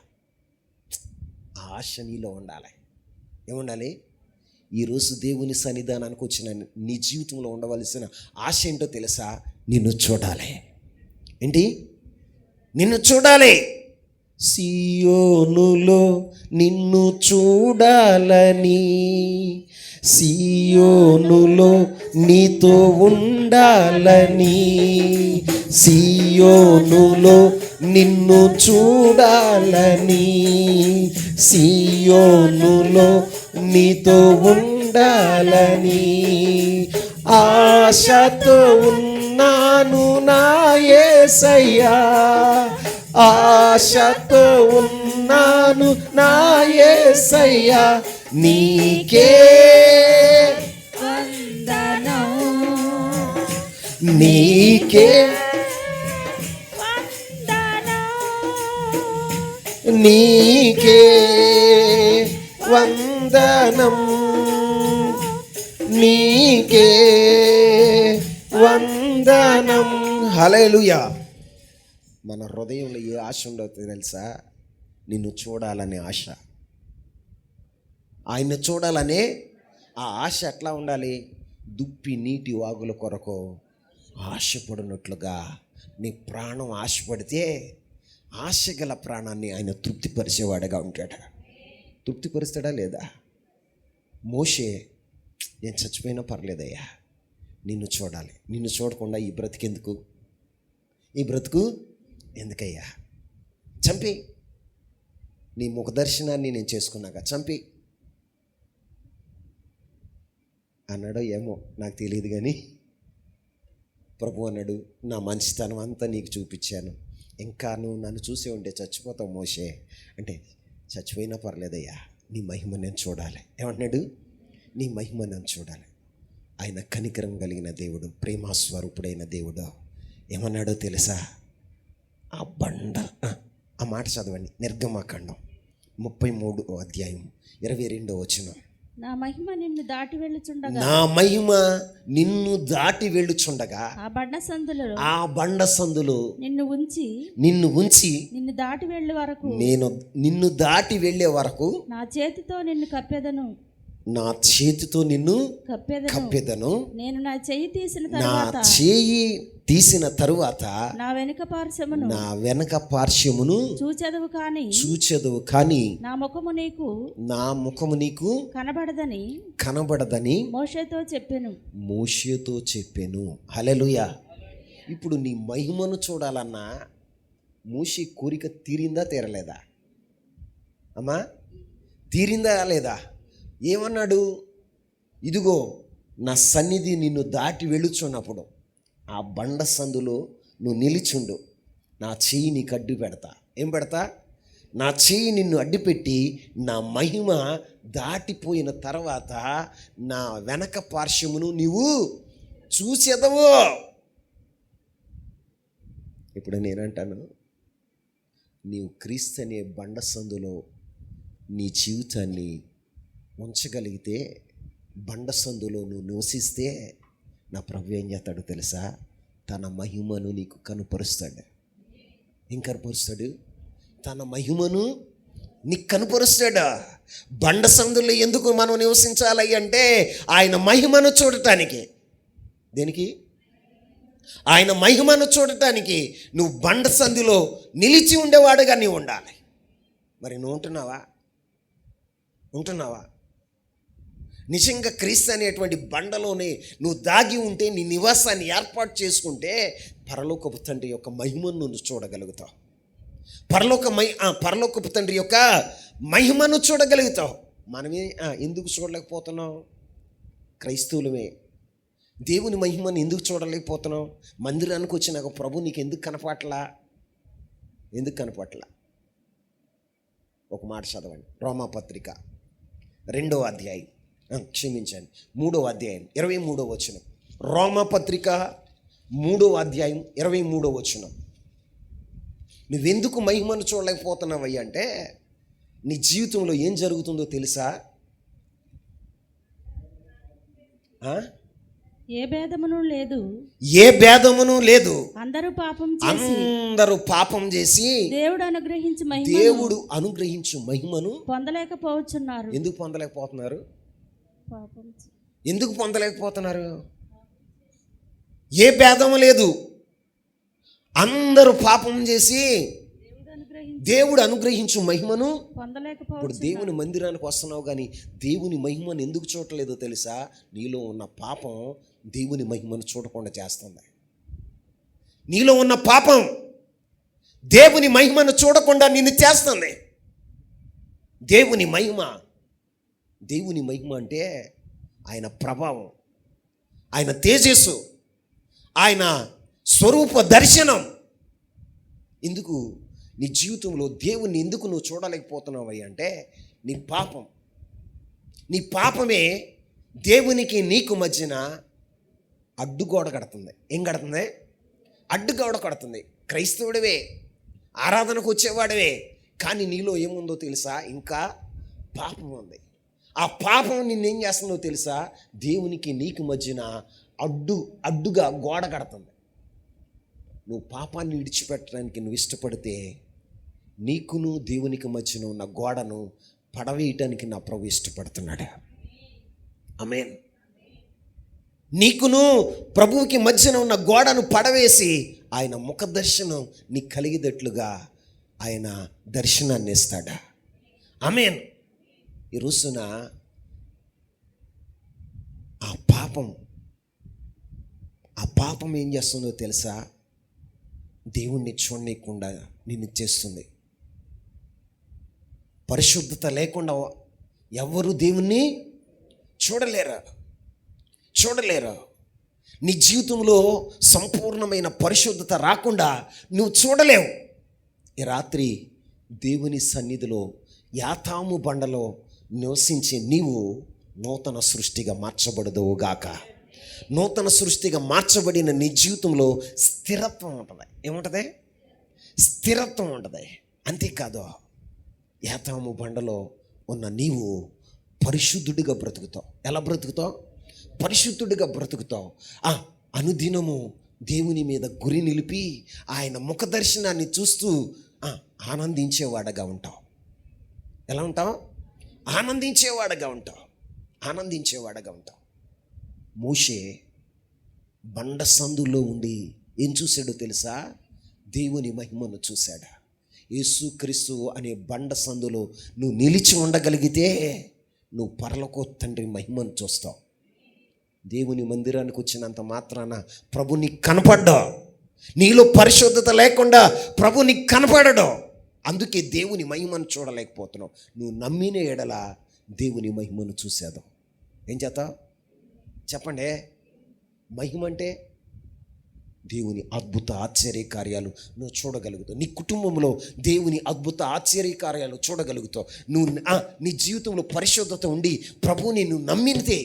ఆశ నీలో ఉండాలి. ఏముండాలి? ఈరోజు దేవుని సన్నిధానానికి వచ్చిన నీ జీవితంలో ఉండవలసిన ఆశ ఏంటో తెలుసా? నిన్ను చూడాలి. ఏంటి? నిన్ను చూడాలి. సియోనులో నిన్ను చూడాలని, సియోనులో నీతో ఉండాలని, సియోనులో నిన్ను చూడాలని, సియోనులో నీతో ఉండాలని ఆశతో ఉన్నాను నా యేసయ్యా, ఆశతో ఉన్నాను నా యేసయ్యా, నీకే వందనం నీకే వందనం నీకే వందనం, నీకే వందనం. హల్లెలూయా. మన హృదయంలో ఏ ఆశ ఉండవుతుంది తెలుసా? నిన్ను చూడాలనే ఆశ. ఆయన చూడాలనే ఆ ఆశ ఎట్లా ఉండాలి? దుప్పి నీటి వాగుల కొరకు ఆశపడినట్లుగా నీ ప్రాణం ఆశపడితే ఆశ గల ప్రాణాన్ని ఆయన తృప్తిపరిచేవాడుగా ఉంటాడు. తృప్తిపరుస్తాడా లేదా? మోషే, నేను చచ్చిపోయినా పర్లేదయ్యా, నిన్ను చూడాలి, నిన్ను చూడకుండా ఈ బ్రతికెందుకు, ఈ బ్రతుకు ఎందుకయ్యా, చంపి నీ ముఖ దర్శనాన్ని నేను చేసుకున్నాక చంపి అన్నాడో ఏమో నాకు తెలియదు, కానీ ప్రభు అన్నాడు, నా మంచితనం అంతా నీకు చూపించాను, ఇంకా నువ్వు నన్ను చూసే ఉంటే చచ్చిపోతావు మోషే అంటే, చచ్చిపోయినా పర్లేదయ్యా, నీ మహిమ నేను చూడాలి. ఏమంటున్నాడు? నీ మహిమ నేను చూడాలి. ఆయన కనికరం కలిగిన దేవుడు, ప్రేమాస్వరూపుడైన దేవుడు. ఏమన్నాడో తెలుసా? ఆ బండ, ఆ మాట చదవండి, నిర్గమకాండం 33వ అధ్యాయం 22వ వచనం. నా మహిమ నిన్ను దాటి వెళ్ళుచుండగా, నా మహిమ నిన్ను దాటి వెళ్ళుచుండగా, ఆ బండ సందులలో ఆ బండ సందులో నిన్ను ఉంచి నిన్ను దాటి వెళ్ళే వరకు, నేను నిన్ను దాటి వెళ్ళే వరకు నా చేతితో నిన్ను కప్పెదను, నా చేతితో నిన్ను కప్పెదను. కప్పెదను. నేను నా చెయ్యి తీసిన నా తరువాత చేయి తీసిన తరువాత నా వెనుక పార్శ్వమును నా వెనక పార్శ్వమును చూచెదవు కాని చూచెదవు, కానీ నా ముఖము నీకు నా ముఖము నీకు కనబడదని కనబడదని మోషేతో చెప్పెను. మోషేతో చెప్పాను. హల్లెలూయా. ఇప్పుడు నీ మహిమను చూడాలన్నా మోషే కోరిక తీరిందా తీరలేదా? అమ్మా, తీరిందా లేదా? ఏమన్నాడు? ఇదిగో నా సన్నిధి నిన్ను దాటి వెళుచున్నప్పుడు ఆ బండ సందులో నువ్వు నిలిచుండు, నా చెయ్యి నీకు అడ్డు పెడతా. ఏం పెడతా? నా చెయ్యి నిన్ను అడ్డుపెట్టి నా మహిమ దాటిపోయిన తర్వాత నా వెనక పార్శ్వమును నీవు చూసేదవు. ఇప్పుడు నేనంటాను, నీవు క్రీస్తు అనే బండ సందులో నీ జీవితాన్ని ఉంచగలిగితే, బండ సందులో నువ్వు నివసిస్తే, నా ప్రభు ఏం చేస్తాడు తెలుసా? తన మహిమను నీకు కనుపరుస్తాడు. ఏం కనుపరుస్తాడు? తన మహిమను నీకు కనుపరుస్తాడు. బండ సందులో ఎందుకు మనం నివసించాలి అంటే, ఆయన మహిమను చూడటానికి. దేనికి? ఆయన మహిమను చూడటానికి నువ్వు బండ సందులో నిలిచి ఉండేవాడుగా నీవు ఉండాలి. మరి నువ్వు ఉంటున్నావా? నిజంగా క్రీస్తు అనేటువంటి బండలోనే నువ్వు దాగి ఉంటే, నీ నివాసాన్ని ఏర్పాటు చేసుకుంటే, పరలోకపు తండ్రి యొక్క మహిమను నువ్వు చూడగలుగుతావు. పరలోకపు తండ్రి యొక్క మహిమను చూడగలుగుతావు. మనమే ఎందుకు చూడలేకపోతున్నాం? క్రైస్తవులమే దేవుని మహిమను ఎందుకు చూడలేకపోతున్నాం? మందిరానికి వచ్చినాక ప్రభు నీకు ఎందుకు కనపట్లా? ఒక మాట చదవండి, రోమాపత్రిక 2వ అధ్యాయం, క్షమించండి 3వ అధ్యాయం 23వ వచనం. రోమాపత్రిక 3వ అధ్యాయం 23వ వచనం. నువ్వెందుకు మహిమను చూడలేకపోతున్నావయ్యా అంటే, నీ జీవితంలో ఏం జరుగుతుందో తెలుసా? ఏ భేదమును లేదు, అందరూ పాపం చేసి దేవుడు అనుగ్రహించు మహిమను పొందలేకపోతున్నారు. ఎందుకు పొందలేకపోతున్నారు? ఏ భేదము లేదు, అందరూ పాపం చేసి దేవుడు అనుగ్రహించు మహిమను ఇప్పుడు పొందలేకపోవచ్చు. దేవుని మందిరానికి వస్తున్నావు కానీ దేవుని మహిమను ఎందుకు చూడలేదో తెలుసా? నీలో ఉన్న పాపం దేవుని మహిమను చూడకుండా చేస్తుంది. నీలో ఉన్న పాపం దేవుని మహిమను చూడకుండా నిన్ను చేస్తుంది. దేవుని మహిమ అంటే ఆయన ప్రభావం, ఆయన తేజస్సు, ఆయన స్వరూప దర్శనం. ఎందుకు నీ జీవితంలో దేవుణ్ణి ఎందుకు నువ్వు చూడలేకపోతున్నావు అంటే నీ పాపమే దేవునికి నీకు మధ్యన అడ్డుగోడ కడుతుంది. ఏం కడుతుంది? అడ్డుగోడ కడుతుంది. క్రైస్తవుడివే, ఆరాధనకు వచ్చేవాడివే, కానీ నీలో ఏముందో తెలుసా? ఇంకా పాపం ఉంది. ఆ పాపం నిన్నేం చేస్తుందో తెలుసా? దేవునికి నీకు మధ్యన అడ్డుగా గోడ కడుతుంది. నువ్వు పాపాన్ని విడిచిపెట్టడానికి నువ్వు ఇష్టపడితే నీకును దేవునికి మధ్యన ఉన్న గోడను పడవేయటానికి నా ప్రభు ఇష్టపడుతున్నాడు. ఆమేన్. నీకును ప్రభువుకి మధ్యన ఉన్న గోడను పడవేసి ఆయన ముఖ దర్శనం నీకు కలిగేటట్లుగా ఆయన దర్శనాన్ని ఇస్తాడా. ఆమేన్. ఈ రోజున ఆ పాపం ఏం చేస్తుందో తెలుసా? దేవుణ్ణి చూడనీయకుండా నిన్ను చేస్తుంది. పరిశుద్ధత లేకుండా ఎవరు దేవుణ్ణి చూడలేరు. నీ జీవితంలో సంపూర్ణమైన పరిశుద్ధత రాకుండా నువ్వు చూడలేవు. ఈ రాత్రి దేవుని సన్నిధిలో యాతాము బండలో నివసించే నీవు నూతన సృష్టిగా మార్చబడదువుగాక. నూతన సృష్టిగా మార్చబడిన నీ జీవితంలో స్థిరత్వం ఉంటుంది. ఏముంటుంది? స్థిరత్వం ఉంటుంది. అంతేకాదు, యాతాము బండలో ఉన్న నీవు పరిశుద్ధుడిగా బ్రతుకుతావు. ఎలా బ్రతుకుతావు? పరిశుద్ధుడిగా బ్రతుకుతావు. అనుదినము దేవుని మీద గురి నిలిపి ఆయన ముఖ దర్శనాన్ని చూస్తూ ఆనందించేవాడగా ఉంటావు. ఎలా ఉంటావు? ఆనందించేవాడగా ఉంటావు. మోషే బండ సందులో ఉండి ఏం చూశాడో తెలుసా? దేవుని మహిమను చూశాడు. యేసుక్రీస్తు అనే బండ సందులో నువ్వు నిలిచి ఉండగలిగితే నువ్వు పరలోక తండ్రి మహిమను చూస్తావు. దేవుని మందిరానికి వచ్చినంత మాత్రాన ప్రభు నీకు కనపడ్డా, నీలో పరిశుద్ధత లేకుండా ప్రభు నీకు కనపడడు. అందుకే దేవుని మహిమను చూడలేకపోతున్నావు. నువ్వు నమ్మిన ఎడల దేవుని మహిమను చూసేదాం. ఏం చేస్తావు చెప్పండి? మహిమ అంటే దేవుని అద్భుత ఆశ్చర్య కార్యాలు నువ్వు చూడగలుగుతావు. నీ కుటుంబంలో దేవుని అద్భుత ఆశ్చర్య కార్యాలు చూడగలుగుతావు. నువ్వు నీ జీవితంలో పరిశుద్ధత ఉండి ప్రభువుని నువ్వు నమ్మితే,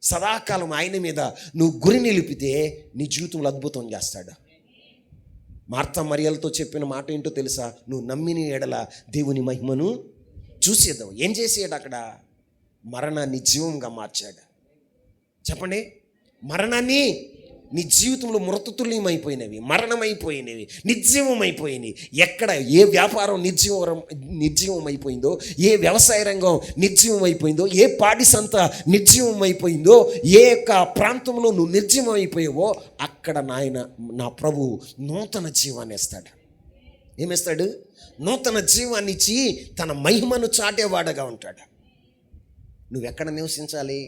సదాకాలం ఆయన మీద నువ్వు గురి నిలిపితే నీ జీవితంలో అద్భుతం చేస్తాడు. మార్తా మరియలతో చెప్పిన మాట ఏంటో తెలుసా? నువ్వు నమ్మిన ఎడల దేవుని మహిమను చూసేద్దాం. ఏం చేసాడు అక్కడ? మరణాన్ని జీవంగా మార్చాడు. చెప్పండి. మరణాన్ని నీ జీవితంలో మృతతుల్యమైపోయినవి, మరణమైపోయినవి, నిర్జీవమైపోయినవి. ఎక్కడ ఏ వ్యాపారం నిర్జీవమైపోయిందో, ఏ వ్యవసాయ రంగం నిర్జీవమైపోయిందో, ఏ పాడి సంత నిర్జీవమైపోయిందో, ఏ యొక్క ప్రాంతంలో నువ్వు నిర్జీవమైపోయావో అక్కడ నా ప్రభు నూతన జీవాన్ని ఇస్తాడు. ఏమిస్తాడు? నూతన జీవాన్ని ఇచ్చి తన మహిమను చాటేవాడగా ఉంటాడు. నువ్వెక్కడ నివసించాలి?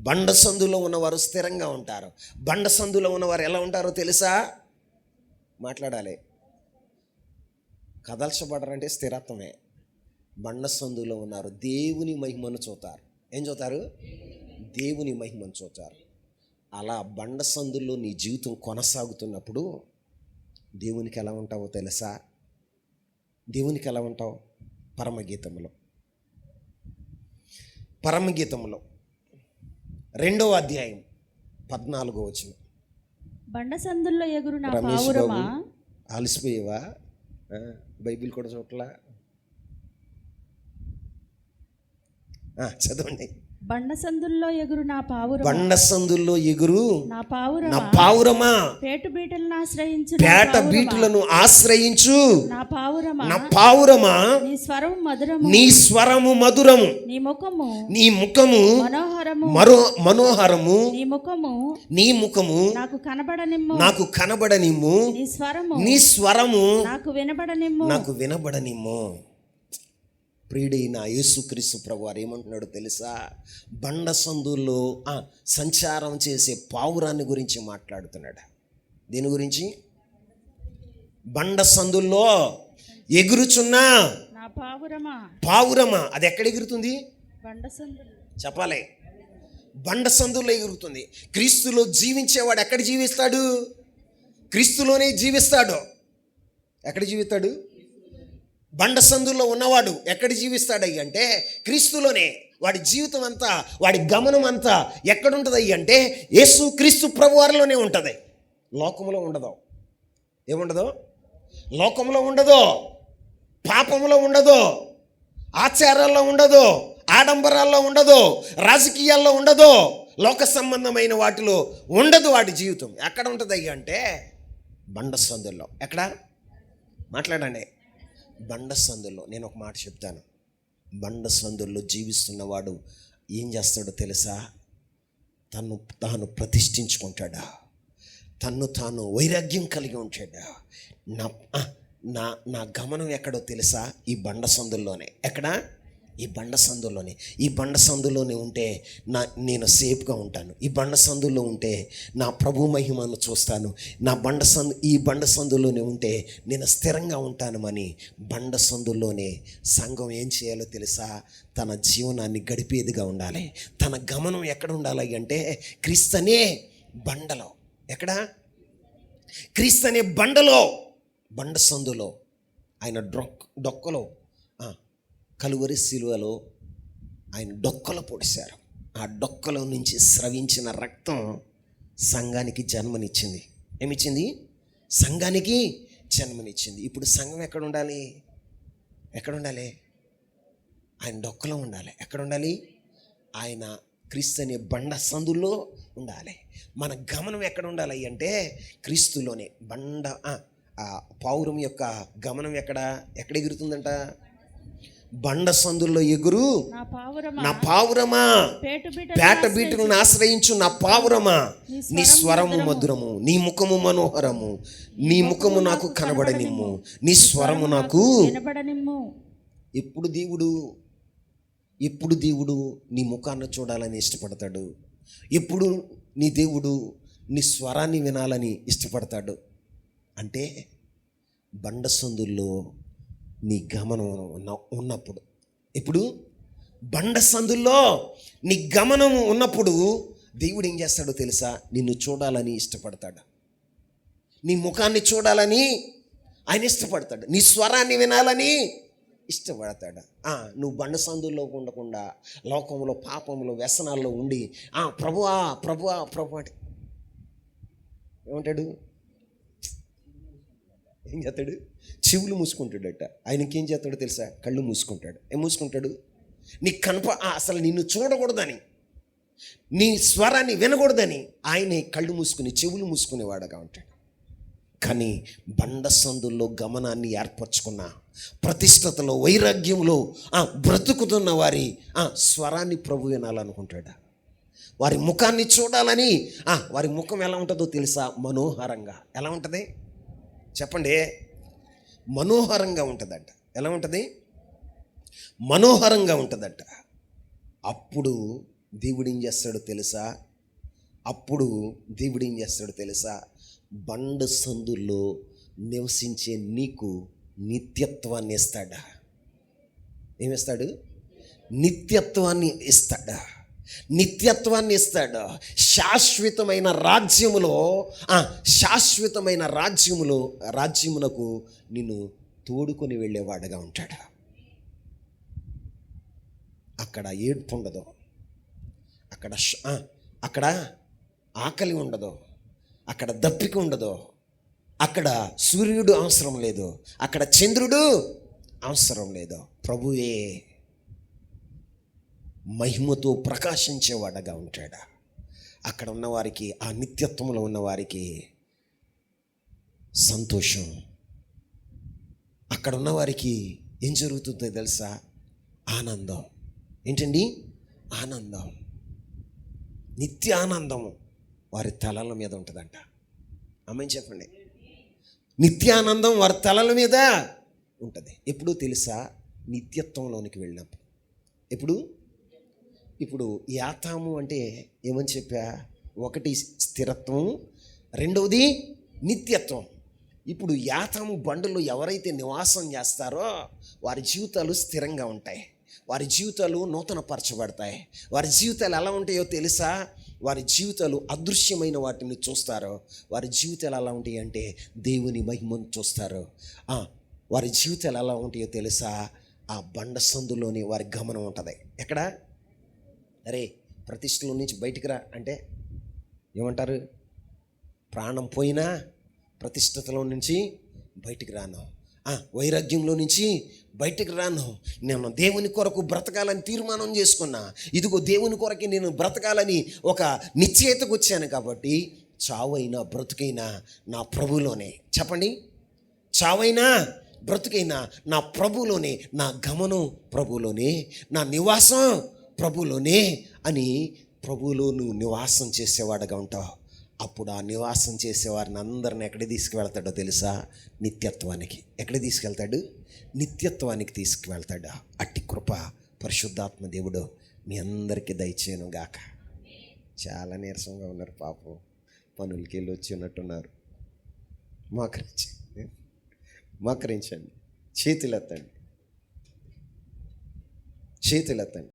బండ సందులో ఉన్నవారు స్థిరంగా ఉంటారు. బండ సందులో ఉన్నవారు ఎలా ఉంటారో తెలుసా? మాట్లాడాలి. కదల్చబడరంటే స్థిరత్వమే. బండ సందులో ఉన్నారు దేవుని మహిమను చూస్తారు. ఏం చూస్తారు? దేవుని మహిమను చూస్తారు. అలా బండ సందుల్లో నీ జీవితం కొనసాగుతున్నప్పుడు దేవునికి ఎలా ఉంటావో తెలుసా? దేవునికి ఎలా ఉంటావు? పరమగీతంలో 2వ అధ్యాయం 14వ వచనం. బండ సందుల్లో ఎగురు నా పావురమా. ఆలసిపోయేవా? బైబిల్ కూడా చూడలా? చదవండి. బండసందుల్లో ఎగురు నా పావురమా, బండ సందుల్లో ఎగురు నా నా పావురమా, పావురమా, పేటు బీటలను ఆశ్రయించు పేట బీటులను ఆశ్రయించు నా పావురమా, నా పావురమా, నీ స్వరం మధురము, నీ స్వరము మధురము, నీ ముఖము నీ ముఖము మనోహరము, మనోహరము, నీ ముఖము నీ ముఖము నాకు కనబడనిమ్ము, నాకు కనబడనిమ్ము, నీ స్వరము నీ స్వరము నాకు వినబడనిమ్ము. నాకు వినబడనిమ్ము. ప్రియుడైన యేసుక్రీస్తు ప్రభువారు ఏమంటున్నాడో తెలుసా? బండ సందుల్లో సంచారం చేసే పావురాన్ని గురించి మాట్లాడుతున్నాడు. దేని గురించి? బండ సందుల్లో ఎగురుచున్నా నా పావురమా, పావురమా. అది ఎక్కడ ఎగురుతుంది బండసందులు చెప్పాలి? బండ సందుల్లో ఎగురుతుంది. క్రీస్తులో జీవించేవాడు ఎక్కడ జీవిస్తాడు? క్రీస్తులోనే జీవిస్తాడు. ఎక్కడ జీవిస్తాడు? బండ సందుల్లో ఉన్నవాడు ఎక్కడ జీవిస్తాడయ్యి అంటే క్రీస్తులోనే. వాడి జీవితం అంతా, వాడి గమనం అంతా ఎక్కడుంటుంది అంటే యేసు క్రీస్తు ప్రభువారిలోనే ఉంటుంది. లోకంలో ఉండదు. ఏముండదు? లోకంలో ఉండదు, పాపంలో ఉండదు, ఆచారాల్లో ఉండదు, ఆడంబరాల్లో ఉండదు, రాజకీయాల్లో ఉండదు, లోక సంబంధమైన వాటిలో ఉండదు. వాడి జీవితం ఎక్కడ ఉంటుంది అయ్యి అంటే బండ సందుల్లో. ఎక్కడ? మాట్లాడండి. బండ సందుల్లో. నేను ఒక మాట చెప్తాను. బండ సందుల్లో జీవిస్తున్నవాడు ఏం చేస్తాడో తెలుసా? తను తాను ప్రతిష్ఠించుకుంటాడా, తన్ను తాను వైరాగ్యం కలిగి ఉంటాడా. నా నా నా గమనం ఎక్కడో తెలుసా? ఈ బండ సందుల్లోనే. ఎక్కడ? ఈ బండ సందుల్లోనే. ఈ బండ సందులోనే ఉంటే నేను సేఫ్గా ఉంటాను. ఈ బండ సందుల్లో ఉంటే నా ప్రభు మహిమను చూస్తాను. ఈ బండ సందులోనే ఉంటే నేను స్థిరంగా ఉంటాను అని బండ సందుల్లోనే సంఘం ఏం చేయాలో తెలుసా? తన జీవనాన్ని గడిపేదిగా ఉండాలి. తన గమనం ఎక్కడ ఉండాలి అంటే క్రీస్తనే బండలో. ఎక్కడ? క్రీస్తనే బండలో, బండ సందులో. ఆయన డొక్కలో, కలువరి శిలువలో ఆయన డొక్కలో పొడిశారు. ఆ డొక్కలో నుంచి స్రవించిన రక్తం సంఘానికి జన్మనిచ్చింది. ఏమిచ్చింది? సంఘానికి జన్మనిచ్చింది. ఇప్పుడు సంఘం ఎక్కడ ఉండాలి? ఎక్కడ ఉండాలి? ఆయన డొక్కలో ఉండాలి. ఎక్కడ ఉండాలి? ఆయన క్రీస్తు అనే బండ సందుల్లో ఉండాలి. మన గమనం ఎక్కడ ఉండాలి అంటే క్రీస్తులోనే. బండ పావురం యొక్క గమనం ఎక్కడ ఎగురుతుందంట? బండ సందుల్లో ఎగురు నా పావురమా, పేట బీటులను ఆశ్రయించు నా పావురమా, నీ స్వరము మధురము, నీ ముఖము మనోహరము, నీ ముఖము నాకు కనబడనిమ్ము, నీ స్వరము నాకు వినబడనిమ్ము. ఎప్పుడు దేవుడు నీ ముఖాన్ని చూడాలని ఇష్టపడతాడు. ఎప్పుడు నీ దేవుడు నీ స్వరాన్ని వినాలని ఇష్టపడతాడు అంటే బండ సందుల్లో నీ గమనం ఉన్నప్పుడు. ఇప్పుడు బండ సందుల్లో నీ గమనం ఉన్నప్పుడు దేవుడు ఏం చేస్తాడో తెలుసా? నిన్ను చూడాలని ఇష్టపడతాడు. నీ ముఖాన్ని చూడాలని ఆయన ఇష్టపడతాడు. నీ స్వరాన్ని వినాలని ఇష్టపడతాడు. నువ్వు బండ సందుల్లో ఉండకుండా లోకంలో, పాపంలో, వ్యసనాల్లో ఉండి ప్రభువా ప్రభువా ప్రభు అంటే ఏమంటాడు? ఏం చేస్తాడు? చెవులు మూసుకుంటాడట. ఆయనకి ఏం చేస్తాడో తెలుసా? కళ్ళు మూసుకుంటాడు. ఏం మూసుకుంటాడు? నీకు అసలు నిన్ను చూడకూడదని, నీ స్వరాన్ని వినకూడదని ఆయనే కళ్ళు మూసుకుని, చెవులు మూసుకునేవాడుగా ఉంటాడు. కానీ బండ సందుల్లో గమనాన్ని ఏర్పరచుకున్న, ప్రతిష్టతలో, వైరాగ్యంలో బ్రతుకుతున్న వారి స్వరాన్ని ప్రభు వినాలనుకుంటాడు. వారి ముఖాన్ని చూడాలని. వారి ముఖం ఎలా ఉంటుందో తెలుసా? మనోహరంగా. ఎలా ఉంటుంది చెప్పండి? మనోహరంగా ఉంటుందట. ఎలా ఉంటుంది? మనోహరంగా ఉంటుందట. అప్పుడు దేవుడు ఏం చేస్తాడో తెలుసా? బండ సందుల్లో నివసించే నీకు నిత్యత్వాన్ని ఇస్తాడా? ఏమిస్తాడు? నిత్యత్వాన్ని ఇస్తాడా? నిత్యత్వాన్ని ఇస్తాడు. శాశ్వతమైన రాజ్యమునకు నిన్ను తోడుకొని వెళ్ళేవాడుగా ఉంటాడు. అక్కడ ఏడ్పు ఉండదు, అక్కడ ఆకలి ఉండదు, అక్కడ దప్పిక ఉండదు, అక్కడ సూర్యుడు అవసరం లేదు, అక్కడ చంద్రుడు అవసరం లేదు. ప్రభువే మహిమతో ప్రకాశించేవాడగా ఉంటాడు. అక్కడ ఉన్నవారికి, ఆ నిత్యత్వంలో ఉన్నవారికి సంతోషం. అక్కడ ఉన్నవారికి ఏం జరుగుతుందో తెలుసా? ఆనందం. ఏంటండి? ఆనందం, నిత్య ఆనందం వారి తలల మీద ఉంటుందంట. ఆమె చెప్పండి. నిత్యానందం వారి తలల మీద ఉంటుంది. ఎప్పుడు తెలుసా? నిత్యత్వంలోనికి వెళ్ళినప్పుడు. ఇప్పుడు యాతాము అంటే ఏమని చెప్పా? ఒకటి స్థిరత్వం, రెండవది నిత్యత్వం. ఇప్పుడు యాతాము బండులో ఎవరైతే నివాసం చేస్తారో వారి జీవితాలు స్థిరంగా ఉంటాయి, వారి జీవితాలు నూతనపరచబడతాయి. వారి జీవితాలు ఎలా ఉంటాయో తెలుసా? వారి జీవితాలు అదృశ్యమైన వాటిని చూస్తారు. వారి జీవితాలు ఎలా ఉంటాయి అంటే దేవుని మహిమను చూస్తారు. వారి జీవితాలు ఎలా ఉంటాయో తెలుసా? ఆ బండ సందులోని వారి గమనం ఉంటుంది. ఎక్కడ? అరే, ప్రతిష్టలో నుంచి బయటికి రా అంటే ఏమంటారు? ప్రాణం పోయినా ప్రతిష్టతలో నుంచి బయటికి రాను, వైరాగ్యంలో నుంచి బయటికి రాను. నేను దేవుని కొరకు బ్రతకాలని తీర్మానం చేసుకున్నా. ఇదిగో దేవుని కొరకి నేను బ్రతకాలని ఒక నిశ్చయితకు వచ్చాను. కాబట్టి చావైనా బ్రతుకైనా నా ప్రభులోనే. చెప్పండి. చావైనా బ్రతుకైనా నా ప్రభులోనే, నా గమనం ప్రభులోనే, నా నివాసం ప్రభులోనే అని ప్రభువులో నువ్వు నివాసం చేసేవాడుగా ఉంటావు. అప్పుడు ఆ నివాసం చేసేవారిని అందరిని ఎక్కడికి తీసుకువెళ్తాడో తెలుసా? నిత్యత్వానికి. ఎక్కడికి తీసుకెళ్తాడు? నిత్యత్వానికి తీసుకువెళ్తాడు. అట్టి కృప పరిశుద్ధాత్మ దేవుడు మీ అందరికీ దయచేయను గాక. చాలా నీరసంగా ఉన్నారు పాపం, పనులకి వెళ్ళి వచ్చి ఉన్నట్టున్నారు. మోకరించండి, చేతులెత్తండి.